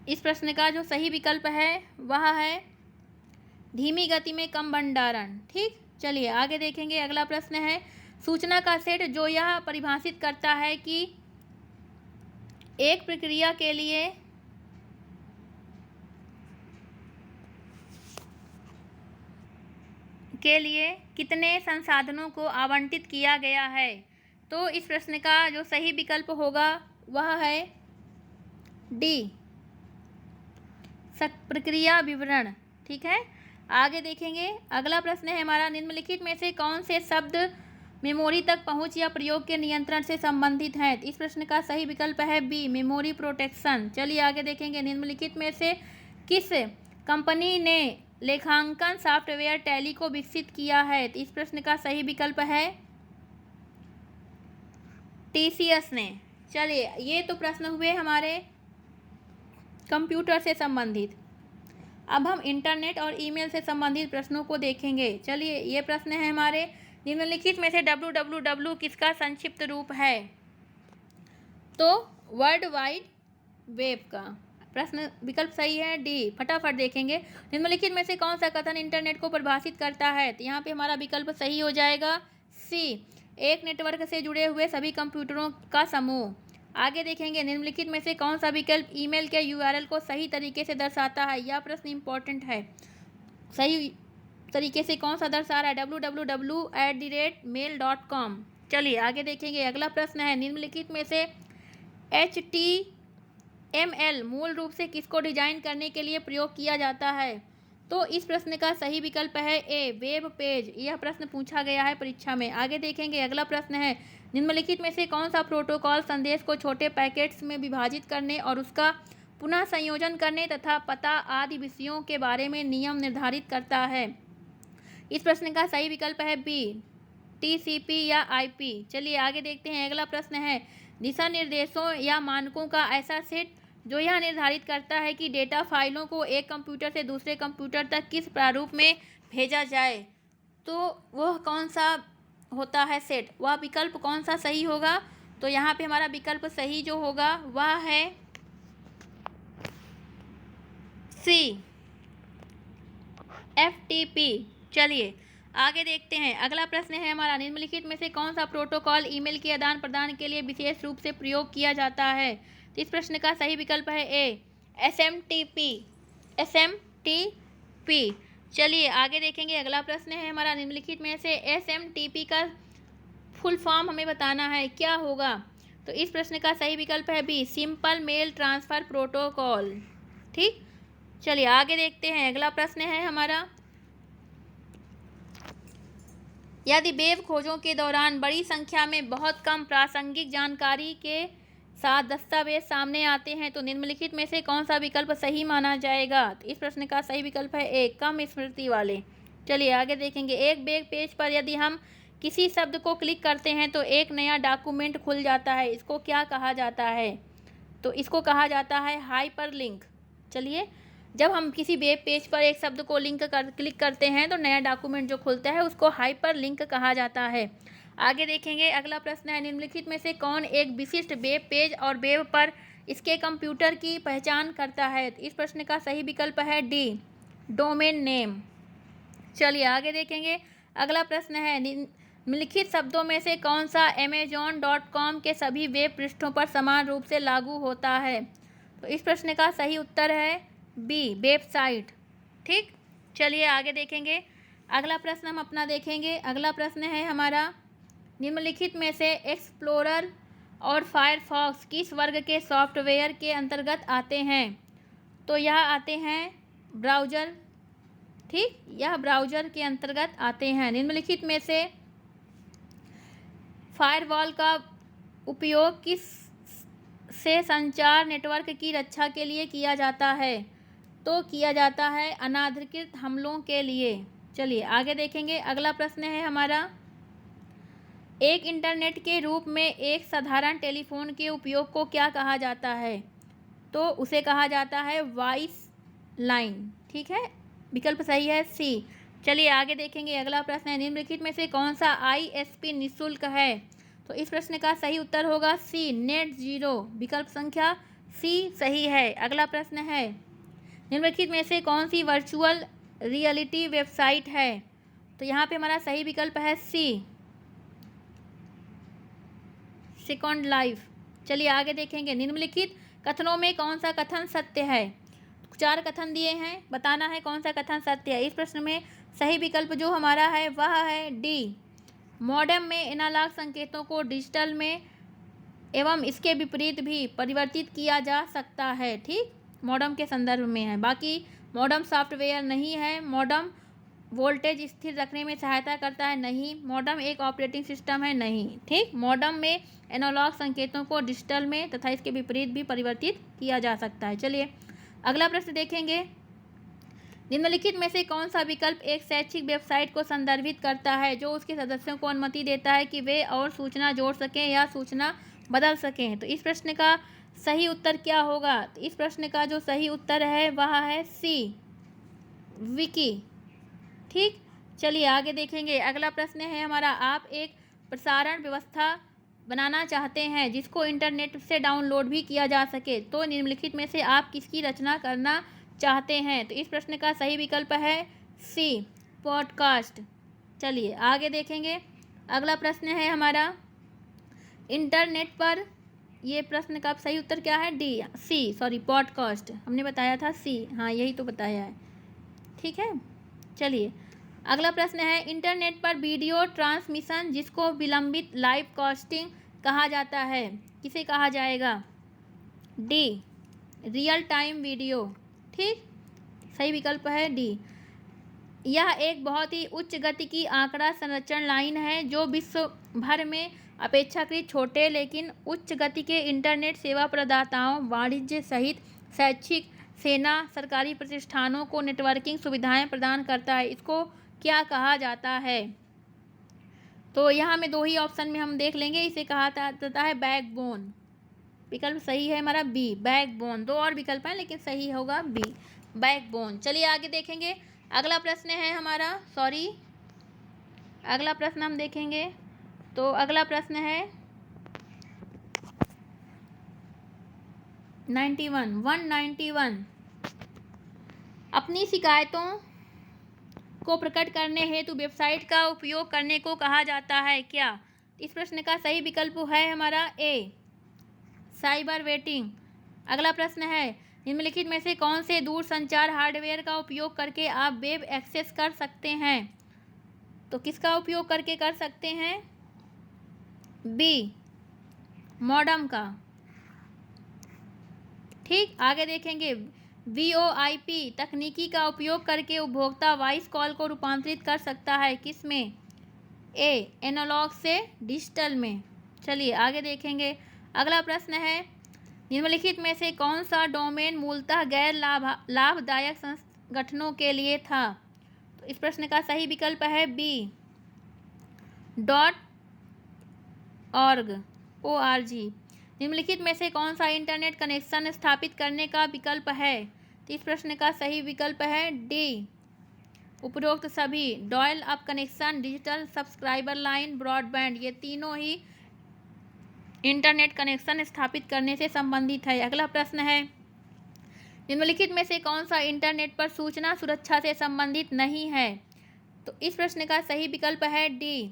इस प्रश्न का जो सही विकल्प है वह है धीमी गति में कम भंडारण। ठीक, चलिए आगे देखेंगे। अगला प्रश्न है, सूचना का सेट जो यह परिभाषित करता है कि एक प्रक्रिया के लिए कितने संसाधनों को आवंटित किया गया है? तो इस प्रश्न का जो सही विकल्प होगा वह है डी, प्रक्रिया विवरण। ठीक है, आगे देखेंगे। अगला प्रश्न है हमारा, निम्नलिखित में से कौन से शब्द मेमोरी तक पहुंच या प्रयोग के नियंत्रण से संबंधित हैं? इस प्रश्न का सही विकल्प है बी, मेमोरी प्रोटेक्शन। चलिए आगे देखेंगे। निम्नलिखित में से किस कंपनी ने लेखांकन सॉफ्टवेयर टैली को विकसित किया है? इस प्रश्न का सही विकल्प है टीसीएस ने। चलिए, ये तो प्रश्न हुए हमारे कंप्यूटर से संबंधित। अब हम इंटरनेट और ईमेल से संबंधित प्रश्नों को देखेंगे। चलिए, ये प्रश्न है हमारे, निम्नलिखित में से www किसका संक्षिप्त रूप है? तो वर्ल्ड वाइड वेब का। प्रश्न विकल्प सही है डी। फटाफट देखेंगे। निम्नलिखित में से कौन सा कथन इंटरनेट को परिभाषित करता है? तो यहाँ पे हमारा विकल्प सही हो जाएगा सी, एक नेटवर्क से जुड़े हुए सभी कंप्यूटरों का समूह। आगे देखेंगे। निम्नलिखित में से कौन सा विकल्प ईमेल के यूआरएल को सही तरीके से दर्शाता है? यह प्रश्न इंपॉर्टेंट है। सही तरीके से कौन सा दर्शा रहा है? www@mail.com। चलिए आगे देखेंगे। अगला प्रश्न है, निम्नलिखित में से HTML मूल रूप से किसको डिजाइन करने के लिए प्रयोग किया जाता है? तो इस प्रश्न का सही विकल्प है ए, वेब पेज। यह प्रश्न पूछा गया है परीक्षा में। आगे देखेंगे। अगला प्रश्न है, निम्नलिखित में से कौन सा प्रोटोकॉल संदेश को छोटे पैकेट्स में विभाजित करने और उसका पुनः संयोजन करने तथा पता आदि विषयों के बारे में नियम निर्धारित करता है? इस प्रश्न का सही विकल्प है बी, TCP या IP। चलिए आगे देखते हैं। अगला प्रश्न है, दिशा निर्देशों या मानकों का ऐसा सेट जो यह निर्धारित करता है कि डेटा फाइलों को एक कंप्यूटर से दूसरे कंप्यूटर तक किस प्रारूप में भेजा जाए, तो वह कौन सा होता है सेट? वह विकल्प कौन सा सही होगा? तो यहाँ पे हमारा विकल्प सही जो होगा वह है सी, FTP। चलिए आगे देखते हैं। अगला प्रश्न है हमारा, निम्नलिखित में से कौन सा प्रोटोकॉल ईमेल के आदान प्रदान के लिए विशेष रूप से प्रयोग किया जाता है? तो इस प्रश्न का सही विकल्प है ए, SMTP। चलिए आगे देखेंगे। अगला प्रश्न है हमारा, निम्नलिखित में से SMTP का फुल फॉर्म हमें बताना है, क्या होगा? तो इस प्रश्न का सही विकल्प है B, simple mail transfer protocol. ठीक, चलिए आगे देखते हैं। अगला प्रश्न है हमारा, यदि वेब खोजों के दौरान बड़ी संख्या में बहुत कम प्रासंगिक जानकारी के साथ दस्तावेज सामने आते हैं तो निम्नलिखित में से कौन सा विकल्प सही माना जाएगा? तो इस प्रश्न का सही विकल्प है ए, कम स्मृति वाले। चलिए आगे देखेंगे। एक वेब पेज पर यदि हम किसी शब्द को क्लिक करते हैं तो एक नया डॉक्यूमेंट खुल जाता है, इसको क्या कहा जाता है? तो इसको कहा जाता है हाइपरलिंक। चलिए, जब हम किसी वेब पेज पर एक शब्द को क्लिक करते हैं तो नया डॉक्यूमेंट जो खुलता है उसको हाइपरलिंक कहा जाता है। आगे देखेंगे। अगला प्रश्न है, निम्नलिखित में से कौन एक विशिष्ट वेब पेज और वेब पर इसके कंप्यूटर की पहचान करता है? इस प्रश्न का सही विकल्प है डी, डोमेन नेम। चलिए आगे देखेंगे। अगला प्रश्न है, निम्नलिखित शब्दों में से कौन सा amazon.com के सभी वेब पृष्ठों पर समान रूप से लागू होता है? तो इस प्रश्न का सही उत्तर है बी, वेबसाइट। ठीक, चलिए आगे देखेंगे। अगला प्रश्न हम अपना देखेंगे। अगला प्रश्न है हमारा, निम्नलिखित में से एक्सप्लोरर और फायरफॉक्स किस वर्ग के सॉफ्टवेयर के अंतर्गत आते हैं? तो यह आते हैं ब्राउज़र। ठीक, यह ब्राउज़र के अंतर्गत आते हैं। निम्नलिखित में से फायरवॉल का उपयोग किस से संचार नेटवर्क की रक्षा के लिए किया जाता है? तो किया जाता है अनाधिकृत हमलों के लिए। चलिए आगे देखेंगे। अगला प्रश्न है हमारा, एक इंटरनेट के रूप में एक साधारण टेलीफोन के उपयोग को क्या कहा जाता है? तो उसे कहा जाता है वॉइस लाइन। ठीक है, विकल्प सही है सी। चलिए आगे देखेंगे। अगला प्रश्न है, निम्नलिखित में से कौन सा ISP निःशुल्क है? तो इस प्रश्न का सही उत्तर होगा सी, नेट जीरो। विकल्प संख्या सी सही है। अगला प्रश्न है, निम्नलिखित में से कौन सी वर्चुअल रियलिटी वेबसाइट है? तो यहाँ पे हमारा सही विकल्प है सी, सेकंड लाइफ। चलिए आगे देखेंगे, निम्नलिखित कथनों में कौन सा कथन सत्य है। 4 कथन दिए हैं, बताना है कौन सा कथन सत्य है। इस प्रश्न में सही विकल्प जो हमारा है वह है डी, मॉडेम में एनालॉग संकेतों को डिजिटल में एवं इसके विपरीत भी परिवर्तित किया जा सकता है। ठीक, मॉडेम के संदर्भ में है, बाकी मॉडेम सॉफ्टवेयर नहीं है। मॉडेम वोल्टेज स्थिर रखने में सहायता करता है, नहीं। मॉडेम एक ऑपरेटिंग सिस्टम है, नहीं। ठीक, मॉडेम में एनालॉग संकेतों को डिजिटल में तथा इसके विपरीत भी परिवर्तित किया जा सकता है। चलिए अगला प्रश्न देखेंगे, निम्नलिखित में से कौन सा विकल्प एक शैक्षिक वेबसाइट को संदर्भित करता है जो उसके सदस्यों को अनुमति देता है कि वे और सूचना जोड़ सकें या सूचना बदल सकें। तो इस प्रश्न का सही उत्तर क्या होगा। तो इस प्रश्न का जो सही उत्तर है वह है सी, विकी। ठीक, चलिए आगे देखेंगे। अगला प्रश्न है हमारा, आप एक प्रसारण व्यवस्था बनाना चाहते हैं जिसको इंटरनेट से डाउनलोड भी किया जा सके, तो निम्नलिखित में से आप किसकी रचना करना चाहते हैं। तो इस प्रश्न का सही विकल्प है सी, पॉडकास्ट। चलिए आगे देखेंगे। अगला प्रश्न है हमारा, इंटरनेट पर, ये प्रश्न का सही उत्तर क्या है, डी, सी, सॉरी पॉडकास्ट, हमने बताया था सी, हाँ यही तो बताया है। ठीक है, चलिए अगला प्रश्न है, इंटरनेट पर वीडियो ट्रांसमिशन जिसको विलंबित लाइव कास्टिंग कहा जाता है, किसे कहा जाएगा। D, real time video. ठीक, सही विकल्प है डी। यह एक बहुत ही उच्च गति की आंकड़ा संरक्षण लाइन है जो विश्व भर में अपेक्षाकृत छोटे लेकिन उच्च गति के इंटरनेट सेवा प्रदाताओं, वाणिज्य सहित शैक्षिक, सेना, सरकारी प्रतिष्ठानों को नेटवर्किंग सुविधाएं प्रदान करता है। इसको क्या कहा जाता है। तो यहाँ में 2 ही ऑप्शन में हम देख लेंगे, इसे कहा जाता है बैकबोन। विकल्प सही है हमारा बी, बैकबोन। 2 और विकल्प हैं लेकिन सही होगा बी, बैकबोन। चलिए आगे देखेंगे। अगला प्रश्न है हमारा, अगला प्रश्न हम देखेंगे। तो अगला प्रश्न है 191। अपनी शिकायतों को प्रकट करने हेतु वेबसाइट का उपयोग करने को कहा जाता है क्या। इस प्रश्न का सही विकल्प है हमारा ए, साइबर वेटिंग। अगला प्रश्न है, निम्नलिखित में से कौन से दूरसंचार हार्डवेयर का उपयोग करके आप वेब एक्सेस कर सकते हैं। तो किसका उपयोग करके कर सकते हैं, बी, मॉडेम का। ठीक, आगे देखेंगे। VoIP तकनीकी का उपयोग करके उपभोक्ता वॉइस कॉल को रूपांतरित कर सकता है, किसमें, ए, एनालॉग से डिजिटल में। चलिए आगे देखेंगे। अगला प्रश्न है, निम्नलिखित में से कौन सा डोमेन मूलतः गैर लाभदायक संगठनों के लिए था। तो इस प्रश्न का सही विकल्प है बी, .org। निम्नलिखित में से कौन सा इंटरनेट कनेक्शन स्थापित करने का विकल्प है। तो इस प्रश्न का सही विकल्प है डी, उपरोक्त सभी। Dial up connection, digital subscriber line, broadband, ये तीनों ही इंटरनेट कनेक्शन स्थापित करने से संबंधित है। अगला प्रश्न है, निम्नलिखित में से कौन सा इंटरनेट पर सूचना सुरक्षा से संबंधित नहीं है। तो इस प्रश्न का सही विकल्प है डी,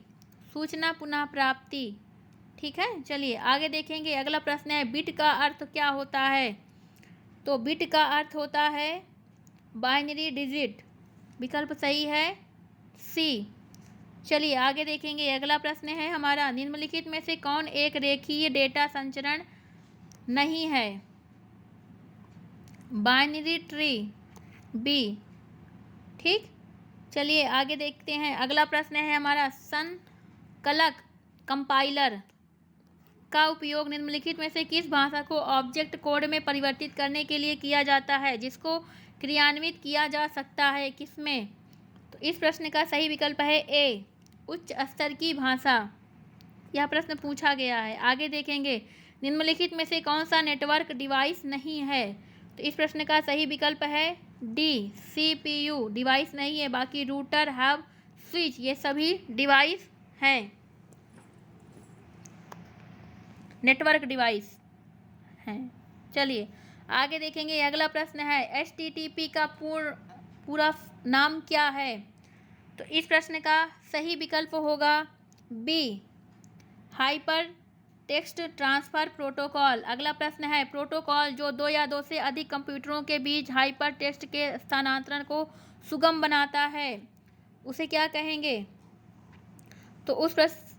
सूचना पुनः प्राप्ति। ठीक है, चलिए आगे देखेंगे। अगला प्रश्न है, बिट का अर्थ क्या होता है। तो बिट का अर्थ होता है बाइनरी डिजिट। विकल्प सही है सी। चलिए आगे देखेंगे। अगला प्रश्न है हमारा, निम्नलिखित में से कौन एक रेखीय डेटा संचरण नहीं है। Binary tree, B. ठीक, चलिए आगे देखते हैं। अगला प्रश्न है हमारा, संकलक कंपाइलर का उपयोग निम्नलिखित में से किस भाषा को ऑब्जेक्ट कोड में परिवर्तित करने के लिए किया जाता है जिसको क्रियान्वित किया जा सकता है, किसमें। तो इस प्रश्न का सही विकल्प है ए, उच्च स्तर की भाषा। यह प्रश्न पूछा गया है। आगे देखेंगे, निम्नलिखित में से कौन सा नेटवर्क डिवाइस नहीं है। तो इस प्रश्न का सही विकल्प है डी, CPU डिवाइस नहीं है, बाकी रूटर, हब, स्विच ये सभी डिवाइस हैं, नेटवर्क डिवाइस हैं। चलिए आगे देखेंगे। अगला प्रश्न है, HTTP का पूरा नाम क्या है। तो इस प्रश्न का सही विकल्प होगा B, hyper text transfer protocol. अगला प्रश्न है प्रोटोकॉल जो दो या दो से अधिक कंप्यूटरों के बीच हाइपर टेक्स्ट के स्थानांतरण को सुगम बनाता है, उसे क्या कहेंगे? तो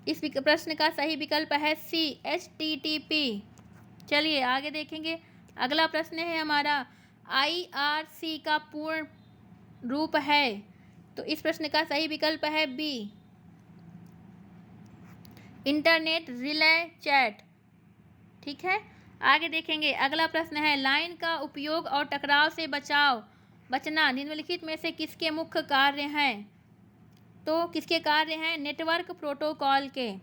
इस प्रश्न का सही विकल्प है सी, HTTP। चलिए आगे देखेंगे। अगला प्रश्न है हमारा IRC का पूर्ण रूप है, तो इस प्रश्न का सही विकल्प है बी, इंटरनेट रिले चैट। ठीक है, आगे देखेंगे। अगला प्रश्न है लाइन का उपयोग और टकराव से बचना निम्नलिखित में से किसके मुख्य कार्य हैं? तो किसके कार्य हैं? नेटवर्क प्रोटोकॉल के।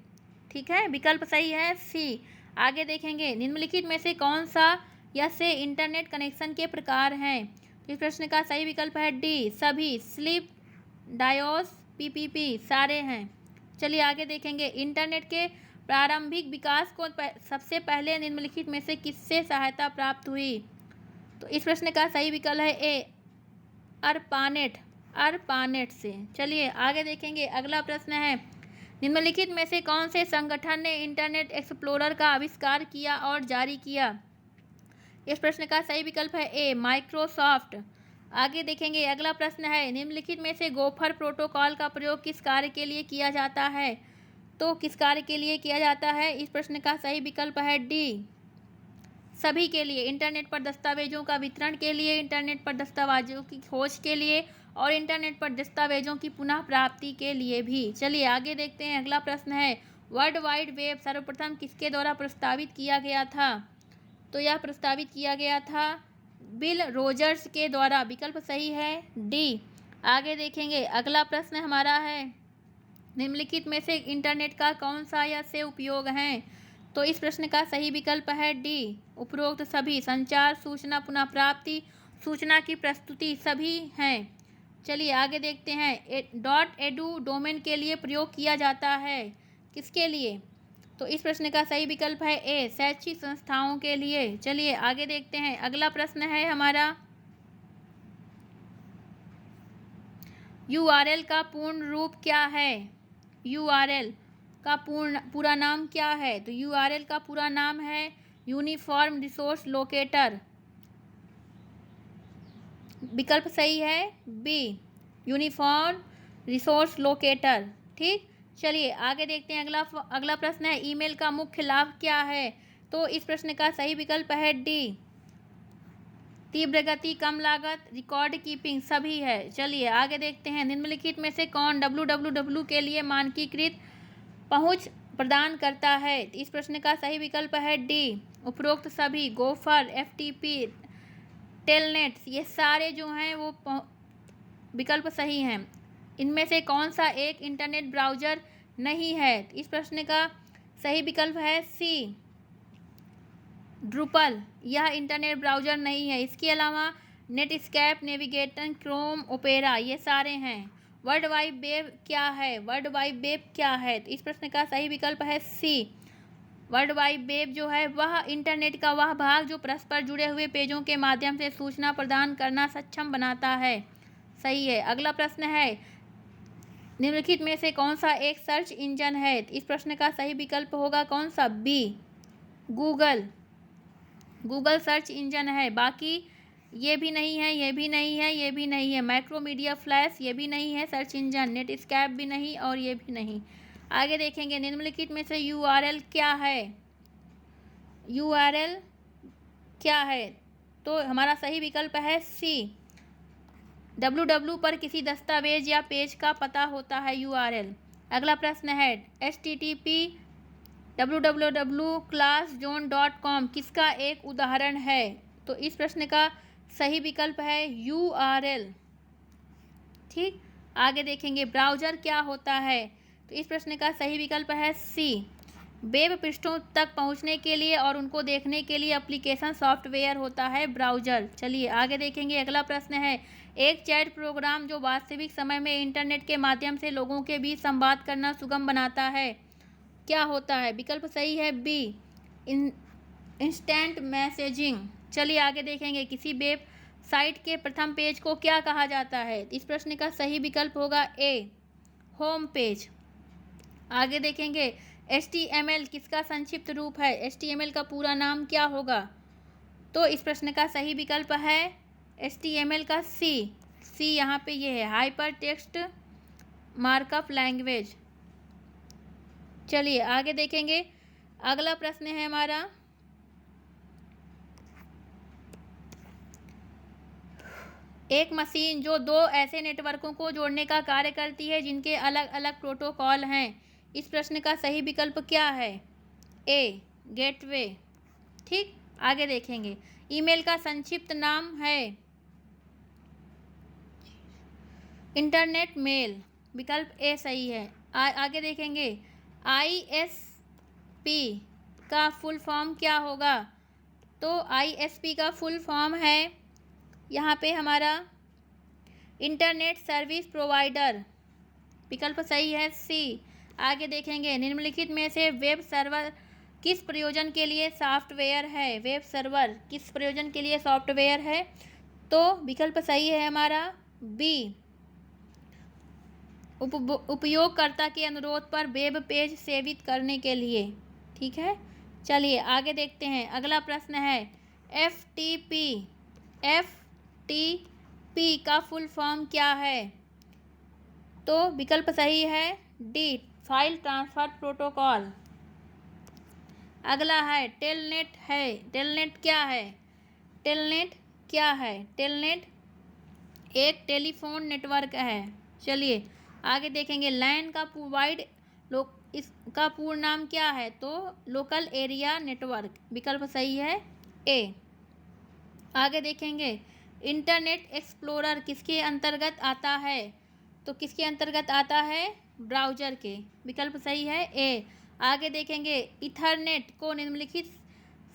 ठीक है, विकल्प सही है सी। आगे देखेंगे निम्नलिखित में से कौन सा या से इंटरनेट कनेक्शन के प्रकार हैं? तो इस प्रश्न का सही विकल्प है डी, सभी। स्लीप, डायोस, PPP सारे हैं। चलिए आगे देखेंगे। इंटरनेट के प्रारंभिक विकास को सबसे पहले निम्नलिखित में से किससे सहायता प्राप्त हुई? तो इस प्रश्न का सही विकल्प है ए, अर्पानेट से। चलिए आगे देखेंगे। अगला प्रश्न है निम्नलिखित में से कौन से संगठन ने इंटरनेट एक्सप्लोरर का आविष्कार किया और जारी किया? इस प्रश्न का सही विकल्प है ए, माइक्रोसॉफ्ट। आगे देखेंगे। अगला प्रश्न है निम्नलिखित में से गोफर प्रोटोकॉल का प्रयोग किस कार्य के लिए किया जाता है? तो किस कार्य के लिए किया जाता है? इस प्रश्न का सही विकल्प है डी, सभी के लिए। इंटरनेट पर दस्तावेजों का वितरण के लिए, इंटरनेट पर दस्तावेजों की खोज के लिए और इंटरनेट पर दस्तावेजों की पुनः प्राप्ति के लिए भी। चलिए आगे देखते हैं। अगला प्रश्न है वर्ल्ड वाइड वेब सर्वप्रथम किसके द्वारा प्रस्तावित किया गया था? तो यह प्रस्तावित किया गया था बिल रोजर्स के द्वारा। विकल्प सही है डी। आगे देखेंगे। अगला प्रश्न हमारा है निम्नलिखित में से इंटरनेट का कौन सा या से उपयोग हैं? तो इस प्रश्न का सही विकल्प है डी, उपरोक्त सभी। संचार, सूचना पुनः प्राप्ति, सूचना की प्रस्तुति सभी हैं। चलिए आगे देखते हैं। .edu डोमेन के लिए प्रयोग किया जाता है, किसके लिए? तो इस प्रश्न का सही विकल्प है ए, शैक्षिक संस्थाओं के लिए। चलिए आगे देखते हैं। अगला प्रश्न है हमारा URL का पूर्ण रूप क्या है? URL का पूरा नाम क्या है? तो URL का पूरा नाम है यूनिफॉर्म रिसोर्स लोकेटर। विकल्प सही है बी, यूनिफॉर्म रिसोर्स लोकेटर। ठीक, चलिए आगे देखते हैं। अगला प्रश्न है ईमेल का मुख्य लाभ क्या है? तो इस प्रश्न का सही विकल्प है डी, तीव्र गति, कम लागत, रिकॉर्ड कीपिंग सभी है। चलिए आगे देखते हैं। निम्नलिखित में से कौन www के लिए मानकीकृत पहुंच प्रदान करता है? इस प्रश्न का सही विकल्प है डी, उपरोक्त सभी। गोफर, FTP, टेलनेट ये सारे जो हैं वो विकल्प सही हैं। इनमें से कौन सा एक इंटरनेट ब्राउज़र नहीं है? इस प्रश्न का सही विकल्प है सी, ड्रूपल। यह इंटरनेट ब्राउज़र नहीं है। इसके अलावा नेटस्केप, नेविगेटर, क्रोम, ओपेरा ये सारे हैं। वर्ल्ड वाइड वेब क्या है? वर्ल्ड वाइड वेब क्या है? तो इस प्रश्न का सही विकल्प है सी, वर्ल्ड वाइड वेब जो है वह इंटरनेट का वह भाग जो परस्पर जुड़े हुए पेजों के माध्यम से सूचना प्रदान करना सक्षम बनाता है। सही है। अगला प्रश्न है निम्नलिखित में से कौन सा एक सर्च इंजन है? इस प्रश्न का सही विकल्प होगा कौन सा? बी, गूगल सर्च इंजन है। बाकी ये भी नहीं है, ये भी नहीं है, ये भी नहीं है। मैक्रोमीडिया फ्लैश ये भी नहीं है सर्च इंजन। नेटस्केप भी नहीं और ये भी नहीं। आगे देखेंगे। निम्नलिखित में से URL क्या है? URL क्या है? तो हमारा सही विकल्प है सी, www पर किसी दस्तावेज या पेज का पता होता है URL। अगला प्रश्न है HTTP www.classzone.com किसका एक उदाहरण है? तो इस प्रश्न का सही विकल्प है URL। ठीक, आगे देखेंगे। ब्राउज़र क्या होता है? तो इस प्रश्न का सही विकल्प है सी, वेब पृष्ठों तक पहुंचने के लिए और उनको देखने के लिए एप्लीकेशन सॉफ्टवेयर होता है ब्राउज़र। चलिए आगे देखेंगे। अगला प्रश्न है एक चैट प्रोग्राम जो वास्तविक समय में इंटरनेट के माध्यम से लोगों के बीच संवाद करना सुगम बनाता है, क्या होता है? विकल्प सही है बी, इंस्टेंट मैसेजिंग। चलिए आगे देखेंगे। किसी वेब साइट के प्रथम पेज को क्या कहा जाता है? इस प्रश्न का सही विकल्प होगा ए, होम पेज। आगे देखेंगे। HTML किसका संक्षिप्त रूप है? HTML का पूरा नाम क्या होगा? तो इस प्रश्न का सही विकल्प है HTML का सी यहाँ पे ये है, हाइपर टेक्स्ट मार्कअप लैंग्वेज। चलिए आगे देखेंगे। अगला प्रश्न है हमारा, एक मशीन जो दो ऐसे नेटवर्कों को जोड़ने का कार्य करती है जिनके अलग अलग प्रोटोकॉल हैं, इस प्रश्न का सही विकल्प क्या है? ए गेटवे। ठीक, आगे देखेंगे। ईमेल का संक्षिप्त नाम है इंटरनेट मेल, विकल्प ए सही है। आगे देखेंगे। ISP का फुल फॉर्म क्या होगा? तो ISP का फुल फॉर्म है यहाँ पे हमारा इंटरनेट सर्विस प्रोवाइडर, विकल्प सही है सी। आगे देखेंगे। निम्नलिखित में से वेब सर्वर किस प्रयोजन के लिए सॉफ्टवेयर है? वेब सर्वर किस प्रयोजन के लिए सॉफ्टवेयर है? तो विकल्प सही है हमारा बी, उपयोगकर्ता के अनुरोध पर वेब पेज सेवित करने के लिए। ठीक है, चलिए आगे देखते हैं। अगला प्रश्न है FTP का फुल फॉर्म क्या है? तो विकल्प सही है डी, फाइल ट्रांसफर प्रोटोकॉल। अगला है टेलनेट है। टेलनेट क्या है? टेलनेट क्या है? टेलनेट एक टेलीफोन नेटवर्क है। चलिए आगे देखेंगे। लैन का प्रोवाइड इसका पूर्ण नाम क्या है? तो लोकल एरिया नेटवर्क, विकल्प सही है ए। आगे देखेंगे। इंटरनेट एक्सप्लोरर किसके अंतर्गत आता है? तो किसके अंतर्गत आता है? ब्राउज़र के, विकल्प सही है ए। आगे देखेंगे। इथरनेट को निम्नलिखित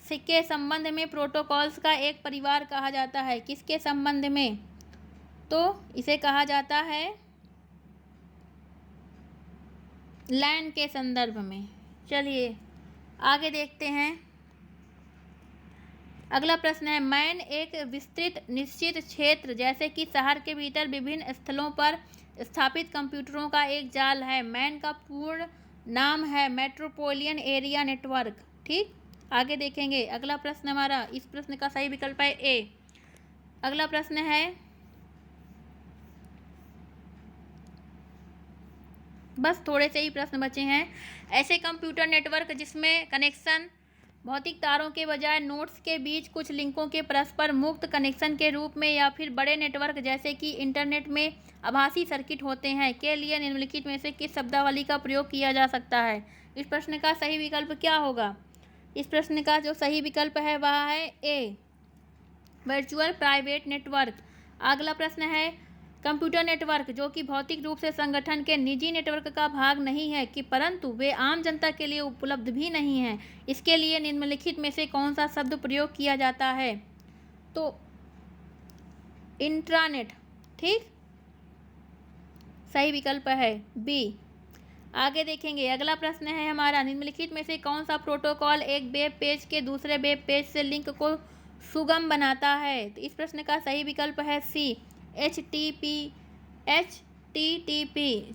के संबंध में प्रोटोकॉल्स का एक परिवार कहा जाता है, किसके संबंध में? तो इसे कहा जाता है लैन के संदर्भ में। चलिए आगे देखते हैं। अगला प्रश्न है मैन एक विस्तृत निश्चित क्षेत्र जैसे कि शहर के भीतर विभिन्न स्थलों पर स्थापित कंप्यूटरों का एक जाल है। मैन का पूर्ण नाम है मेट्रोपोलियन एरिया नेटवर्क। ठीक, आगे देखेंगे। अगला प्रश्न हमारा, इस प्रश्न का सही विकल्प है ए। अगला प्रश्न है, बस थोड़े से ही प्रश्न बचे हैं। ऐसे कंप्यूटर नेटवर्क जिसमें कनेक्शन भौतिक तारों के बजाय नोड्स के बीच कुछ लिंकों के परस्पर मुक्त कनेक्शन के रूप में या फिर बड़े नेटवर्क जैसे कि इंटरनेट में आभासी सर्किट होते हैं के लिए निम्नलिखित में से किस शब्दावली का प्रयोग किया जा सकता है? इस प्रश्न का सही विकल्प क्या होगा? इस प्रश्न का जो सही विकल्प है वह है ए, वर्चुअल प्राइवेट नेटवर्क। अगला प्रश्न है कंप्यूटर नेटवर्क जो कि भौतिक रूप से संगठन के निजी नेटवर्क का भाग नहीं है कि परंतु वे आम जनता के लिए उपलब्ध भी नहीं हैं, इसके लिए निम्नलिखित में से कौन सा शब्द प्रयोग किया जाता है? तो इंट्रानेट। ठीक, सही विकल्प है बी। आगे देखेंगे। अगला प्रश्न है हमारा, निम्नलिखित में से कौन सा प्रोटोकॉल एक वेब पेज के दूसरे वेब पेज से लिंक को सुगम बनाता है? तो इस प्रश्न का सही विकल्प है सी, HTTP।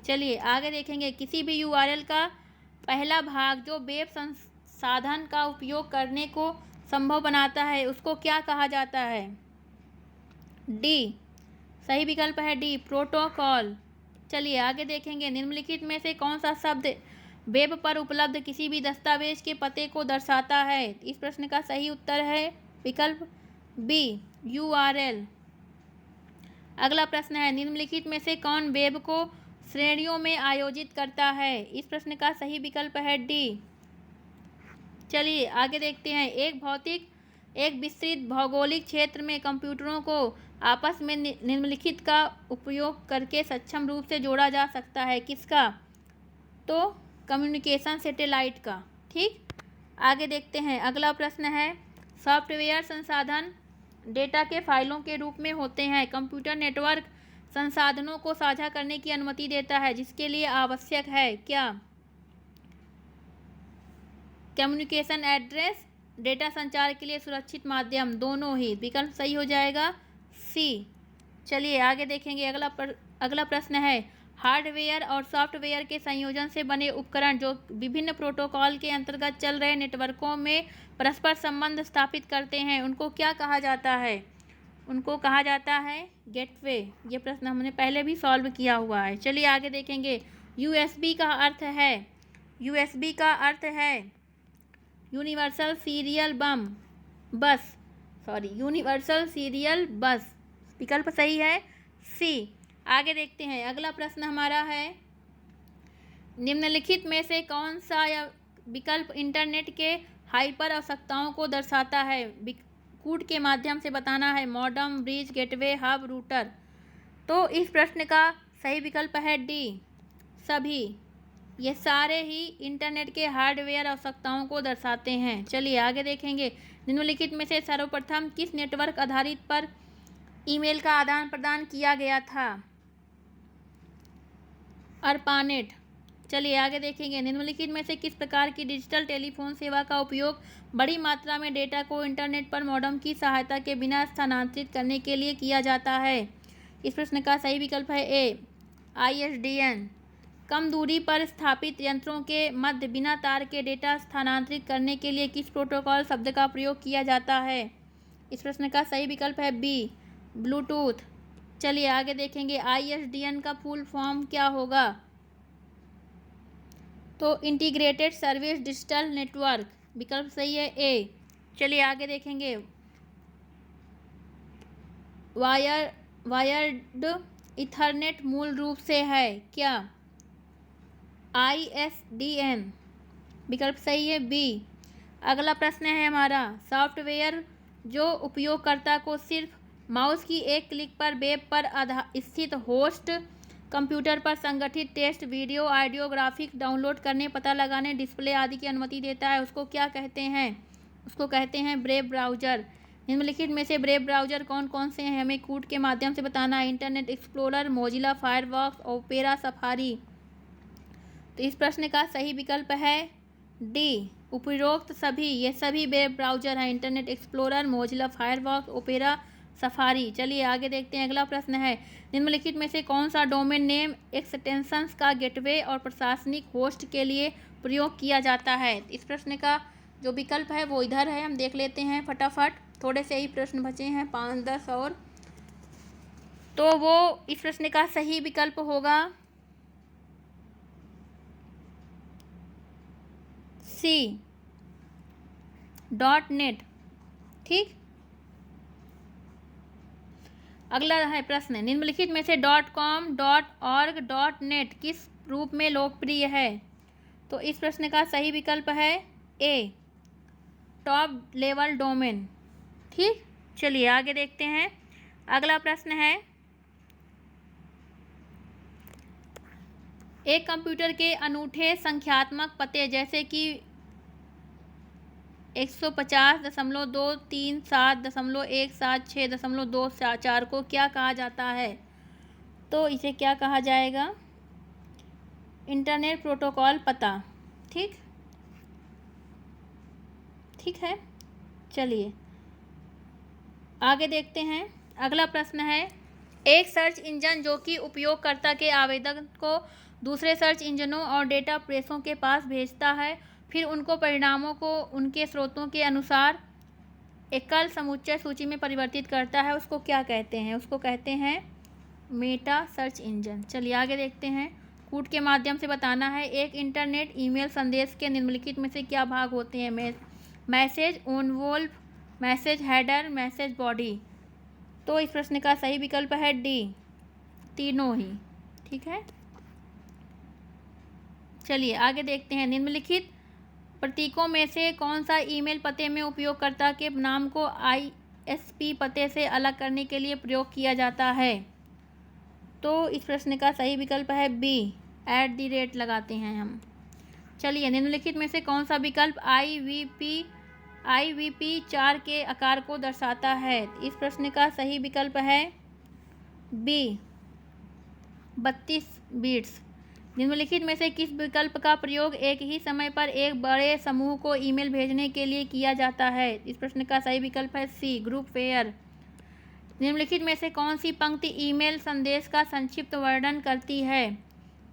चलिए आगे देखेंगे। किसी भी URL का पहला भाग जो वेब संसाधन का उपयोग करने को संभव बनाता है उसको क्या कहा जाता है? डी, सही विकल्प है डी, प्रोटोकॉल। चलिए आगे देखेंगे। निम्नलिखित में से कौन सा शब्द वेब पर उपलब्ध किसी भी दस्तावेज के पते को दर्शाता है? इस प्रश्न का सही उत्तर है विकल्प बी, URL। अगला प्रश्न है, निम्नलिखित में से कौन वेब को श्रेणियों में आयोजित करता है? इस प्रश्न का सही विकल्प है डी। चलिए आगे देखते हैं। एक विस्तृत भौगोलिक क्षेत्र में कंप्यूटरों को आपस में निम्नलिखित का उपयोग करके सक्षम रूप से जोड़ा जा सकता है, किसका? तो कम्युनिकेशन सैटेलाइट का। ठीक, आगे देखते हैं। अगला प्रश्न है, सॉफ्टवेयर संसाधन डेटा के फाइलों के रूप में होते हैं। कंप्यूटर नेटवर्क संसाधनों को साझा करने की अनुमति देता है जिसके लिए आवश्यक है क्या? कम्युनिकेशन एड्रेस, डेटा संचार के लिए सुरक्षित माध्यम, दोनों ही, विकल्प सही हो जाएगा सी। चलिए आगे देखेंगे। अगला प्रश्न है, हार्डवेयर और सॉफ्टवेयर के संयोजन से बने उपकरण जो विभिन्न प्रोटोकॉल के अंतर्गत चल रहे नेटवर्कों में परस्पर संबंध स्थापित करते हैं, उनको क्या कहा जाता है? उनको कहा जाता है गेटवे। ये प्रश्न हमने पहले भी सॉल्व किया हुआ है। चलिए आगे देखेंगे। यूएसबी का अर्थ है, यूएसबी का अर्थ है यूनिवर्सल सीरियल बस, यूनिवर्सल सीरियल बस। विकल्प सही है सी। आगे देखते हैं। अगला प्रश्न हमारा है, निम्नलिखित में से कौन सा विकल्प इंटरनेट के हाइपर आवश्यकताओं को दर्शाता है? कूट के माध्यम से बताना है, modem, bridge, gateway, hub, router. तो इस प्रश्न का सही विकल्प है डी, सभी। ये सारे ही इंटरनेट के हार्डवेयर आवश्यकताओं को दर्शाते हैं। चलिए आगे देखेंगे। निम्नलिखित में से सर्वप्रथम किस नेटवर्क आधारित पर ईमेल का आदान प्रदान किया गया था? अर्पानेट। चलिए आगे देखेंगे। निम्नलिखित में से किस प्रकार की डिजिटल टेलीफोन सेवा का उपयोग बड़ी मात्रा में डेटा को इंटरनेट पर मॉडेम की सहायता के बिना स्थानांतरित करने के लिए किया जाता है? इस प्रश्न का सही विकल्प है ए, ISDN। कम दूरी पर स्थापित यंत्रों के मध्य बिना तार के डेटा स्थानांतरित करने के लिए किस प्रोटोकॉल शब्द का प्रयोग किया जाता है? इस प्रश्न का सही विकल्प है बी, ब्लूटूथ। चलिए आगे देखेंगे। ISDN का फुल फॉर्म क्या होगा? तो इंटीग्रेटेड सर्विस डिजिटल नेटवर्क। विकल्प सही है ए। चलिए आगे देखेंगे। वायर्ड इथरनेट मूल रूप से है क्या? ISDN। विकल्प सही है बी। अगला प्रश्न है हमारा, सॉफ्टवेयर जो उपयोगकर्ता को सिर्फ माउस की एक क्लिक पर वेब पर स्थित होस्ट कंप्यूटर पर संगठित text, video, audio, graphic download करने, पता लगाने, डिस्प्ले आदि की अनुमति देता है, उसको क्या कहते हैं? उसको कहते हैं ब्रेव ब्राउज़र। निम्नलिखित में से ब्रेव ब्राउज़र कौन कौन से हैं? हमें कूट के माध्यम से बताना है। Internet explorer, Mozilla Firefox, opera, safari. तो इस प्रश्न का सही विकल्प है डी, उपरोक्त सभी। ये सभी वेब ब्राउज़र हैं, internet explorer, Mozilla Firefox, opera, safari. चलिए आगे देखते हैं। अगला प्रश्न है, निम्नलिखित में से कौन सा डोमेन नेम एक्सटेंशंस का गेटवे और प्रशासनिक होस्ट के लिए प्रयोग किया जाता है? इस प्रश्न का जो विकल्प है वो इधर है, हम देख लेते हैं फटाफट। थोड़े से ही प्रश्न बचे हैं, 5-10 और। तो वो इस प्रश्न का सही विकल्प होगा सी, .net। ठीक। अगला है प्रश्न, निम्नलिखित में से .com, .org, .net किस रूप में लोकप्रिय है? तो इस प्रश्न का सही विकल्प है ए, टॉप लेवल डोमेन। ठीक। चलिए आगे देखते हैं। अगला प्रश्न है, एक कंप्यूटर के अनूठे संख्यात्मक पते जैसे कि 150.237.176.24 को क्या कहा जाता है? तो इसे क्या कहा जाएगा? इंटरनेट प्रोटोकॉल पता। ठीक, ठीक है। चलिए आगे देखते हैं। अगला प्रश्न है, एक सर्च इंजन जो कि उपयोगकर्ता के आवेदन को दूसरे सर्च इंजनों और डेटा प्रेसों के पास भेजता है, फिर उनको परिणामों को उनके स्रोतों के अनुसार एकल समुच्चय सूची में परिवर्तित करता है, उसको क्या कहते हैं? उसको कहते हैं मेटा सर्च इंजन। चलिए आगे देखते हैं। कूट के माध्यम से बताना है, एक इंटरनेट ईमेल संदेश के निम्नलिखित में से क्या भाग होते हैं? Message envelope, message header, message body. तो इस प्रश्न का सही विकल्प है डी, तीनों ही। ठीक है। चलिए आगे देखते हैं। निम्नलिखित प्रतीकों में से कौन सा ईमेल पते में उपयोगकर्ता के नाम को ISP पते से अलग करने के लिए प्रयोग किया जाता है? तो इस प्रश्न का सही विकल्प है बी, @ लगाते हैं हम। चलिए, निम्नलिखित में से कौन सा विकल्प IVP4 के आकार को दर्शाता है? इस प्रश्न का सही विकल्प है बी, 32 बिट्स। निम्नलिखित में से किस विकल्प का प्रयोग एक ही समय पर एक बड़े समूह को ईमेल भेजने के लिए किया जाता है? इस प्रश्न का सही विकल्प है सी, ग्रुप फेयर। निम्नलिखित में से कौन सी पंक्ति ईमेल संदेश का संक्षिप्त वर्णन करती है?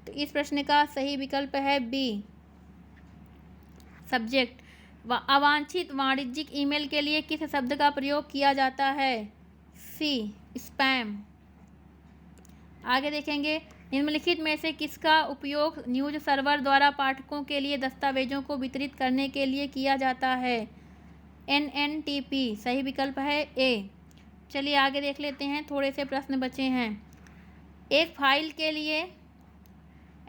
तो इस प्रश्न का सही विकल्प है बी, सब्जेक्ट। अवांछित वाणिज्यिक ईमेल के लिए किस शब्द का प्रयोग किया जाता है? सी, स्पैम। आगे देखेंगे, निम्नलिखित में से किसका उपयोग न्यूज़ सर्वर द्वारा पाठकों के लिए दस्तावेजों को वितरित करने के लिए किया जाता है? NNTP। सही विकल्प है ए। चलिए आगे देख लेते हैं, थोड़े से प्रश्न बचे हैं। एक फाइल के लिए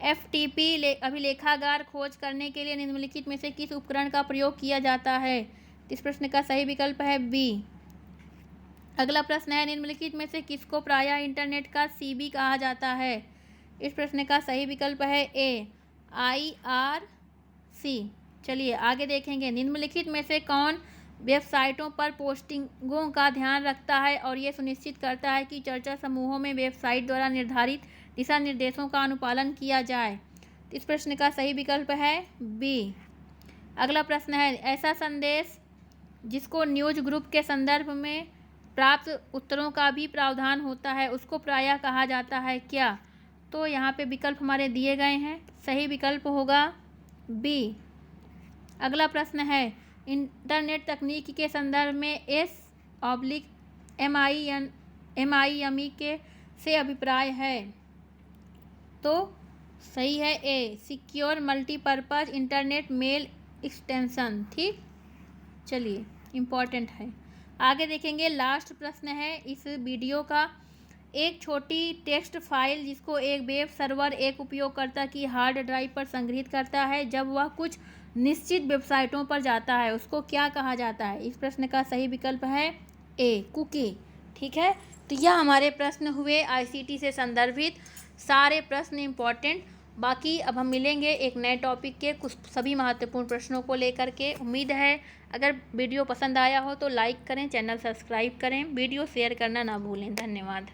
FTP अभिलेखागार खोज करने के लिए निम्नलिखित में से किस उपकरण का प्रयोग किया जाता है? इस प्रश्न का सही विकल्प है बी। अगला प्रश्न है, निम्नलिखित में से किसको प्रायः इंटरनेट का CB कहा जाता है? इस प्रश्न का सही विकल्प है ए, IRC। चलिए आगे देखेंगे, निम्नलिखित में से कौन वेबसाइटों पर पोस्टिंगों का ध्यान रखता है और ये सुनिश्चित करता है कि चर्चा समूहों में वेबसाइट द्वारा निर्धारित दिशा निर्देशों का अनुपालन किया जाए? इस प्रश्न का सही विकल्प है बी। अगला प्रश्न है, ऐसा संदेश जिसको न्यूज ग्रुप के संदर्भ में प्राप्त उत्तरों का भी प्रावधान होता है उसको प्रायः कहा जाता है क्या? तो यहाँ पे विकल्प हमारे दिए गए हैं, सही विकल्प होगा बी। अगला प्रश्न है, इंटरनेट तकनीक के संदर्भ में SMIME के से अभिप्राय है? तो सही है A, secure multipurpose internet mail extension. ठीक, चलिए इम्पॉर्टेंट है। आगे देखेंगे, लास्ट प्रश्न है इस वीडियो का। एक छोटी टेक्स्ट फाइल जिसको एक वेब सर्वर एक उपयोगकर्ता की हार्ड ड्राइव पर संग्रहित करता है, जब वह कुछ निश्चित वेबसाइटों पर जाता है उसको क्या कहा जाता है? इस प्रश्न का सही विकल्प है ए, कुकी। ठीक है, तो यह हमारे प्रश्न हुए ICT से संदर्भित सारे प्रश्न इम्पॉर्टेंट। बाकी अब हम मिलेंगे एक नए टॉपिक के कुछ सभी महत्वपूर्ण प्रश्नों को लेकर के। उम्मीद है अगर वीडियो पसंद आया हो तो लाइक करें, चैनल सब्सक्राइब करें, वीडियो शेयर करना ना भूलें। धन्यवाद।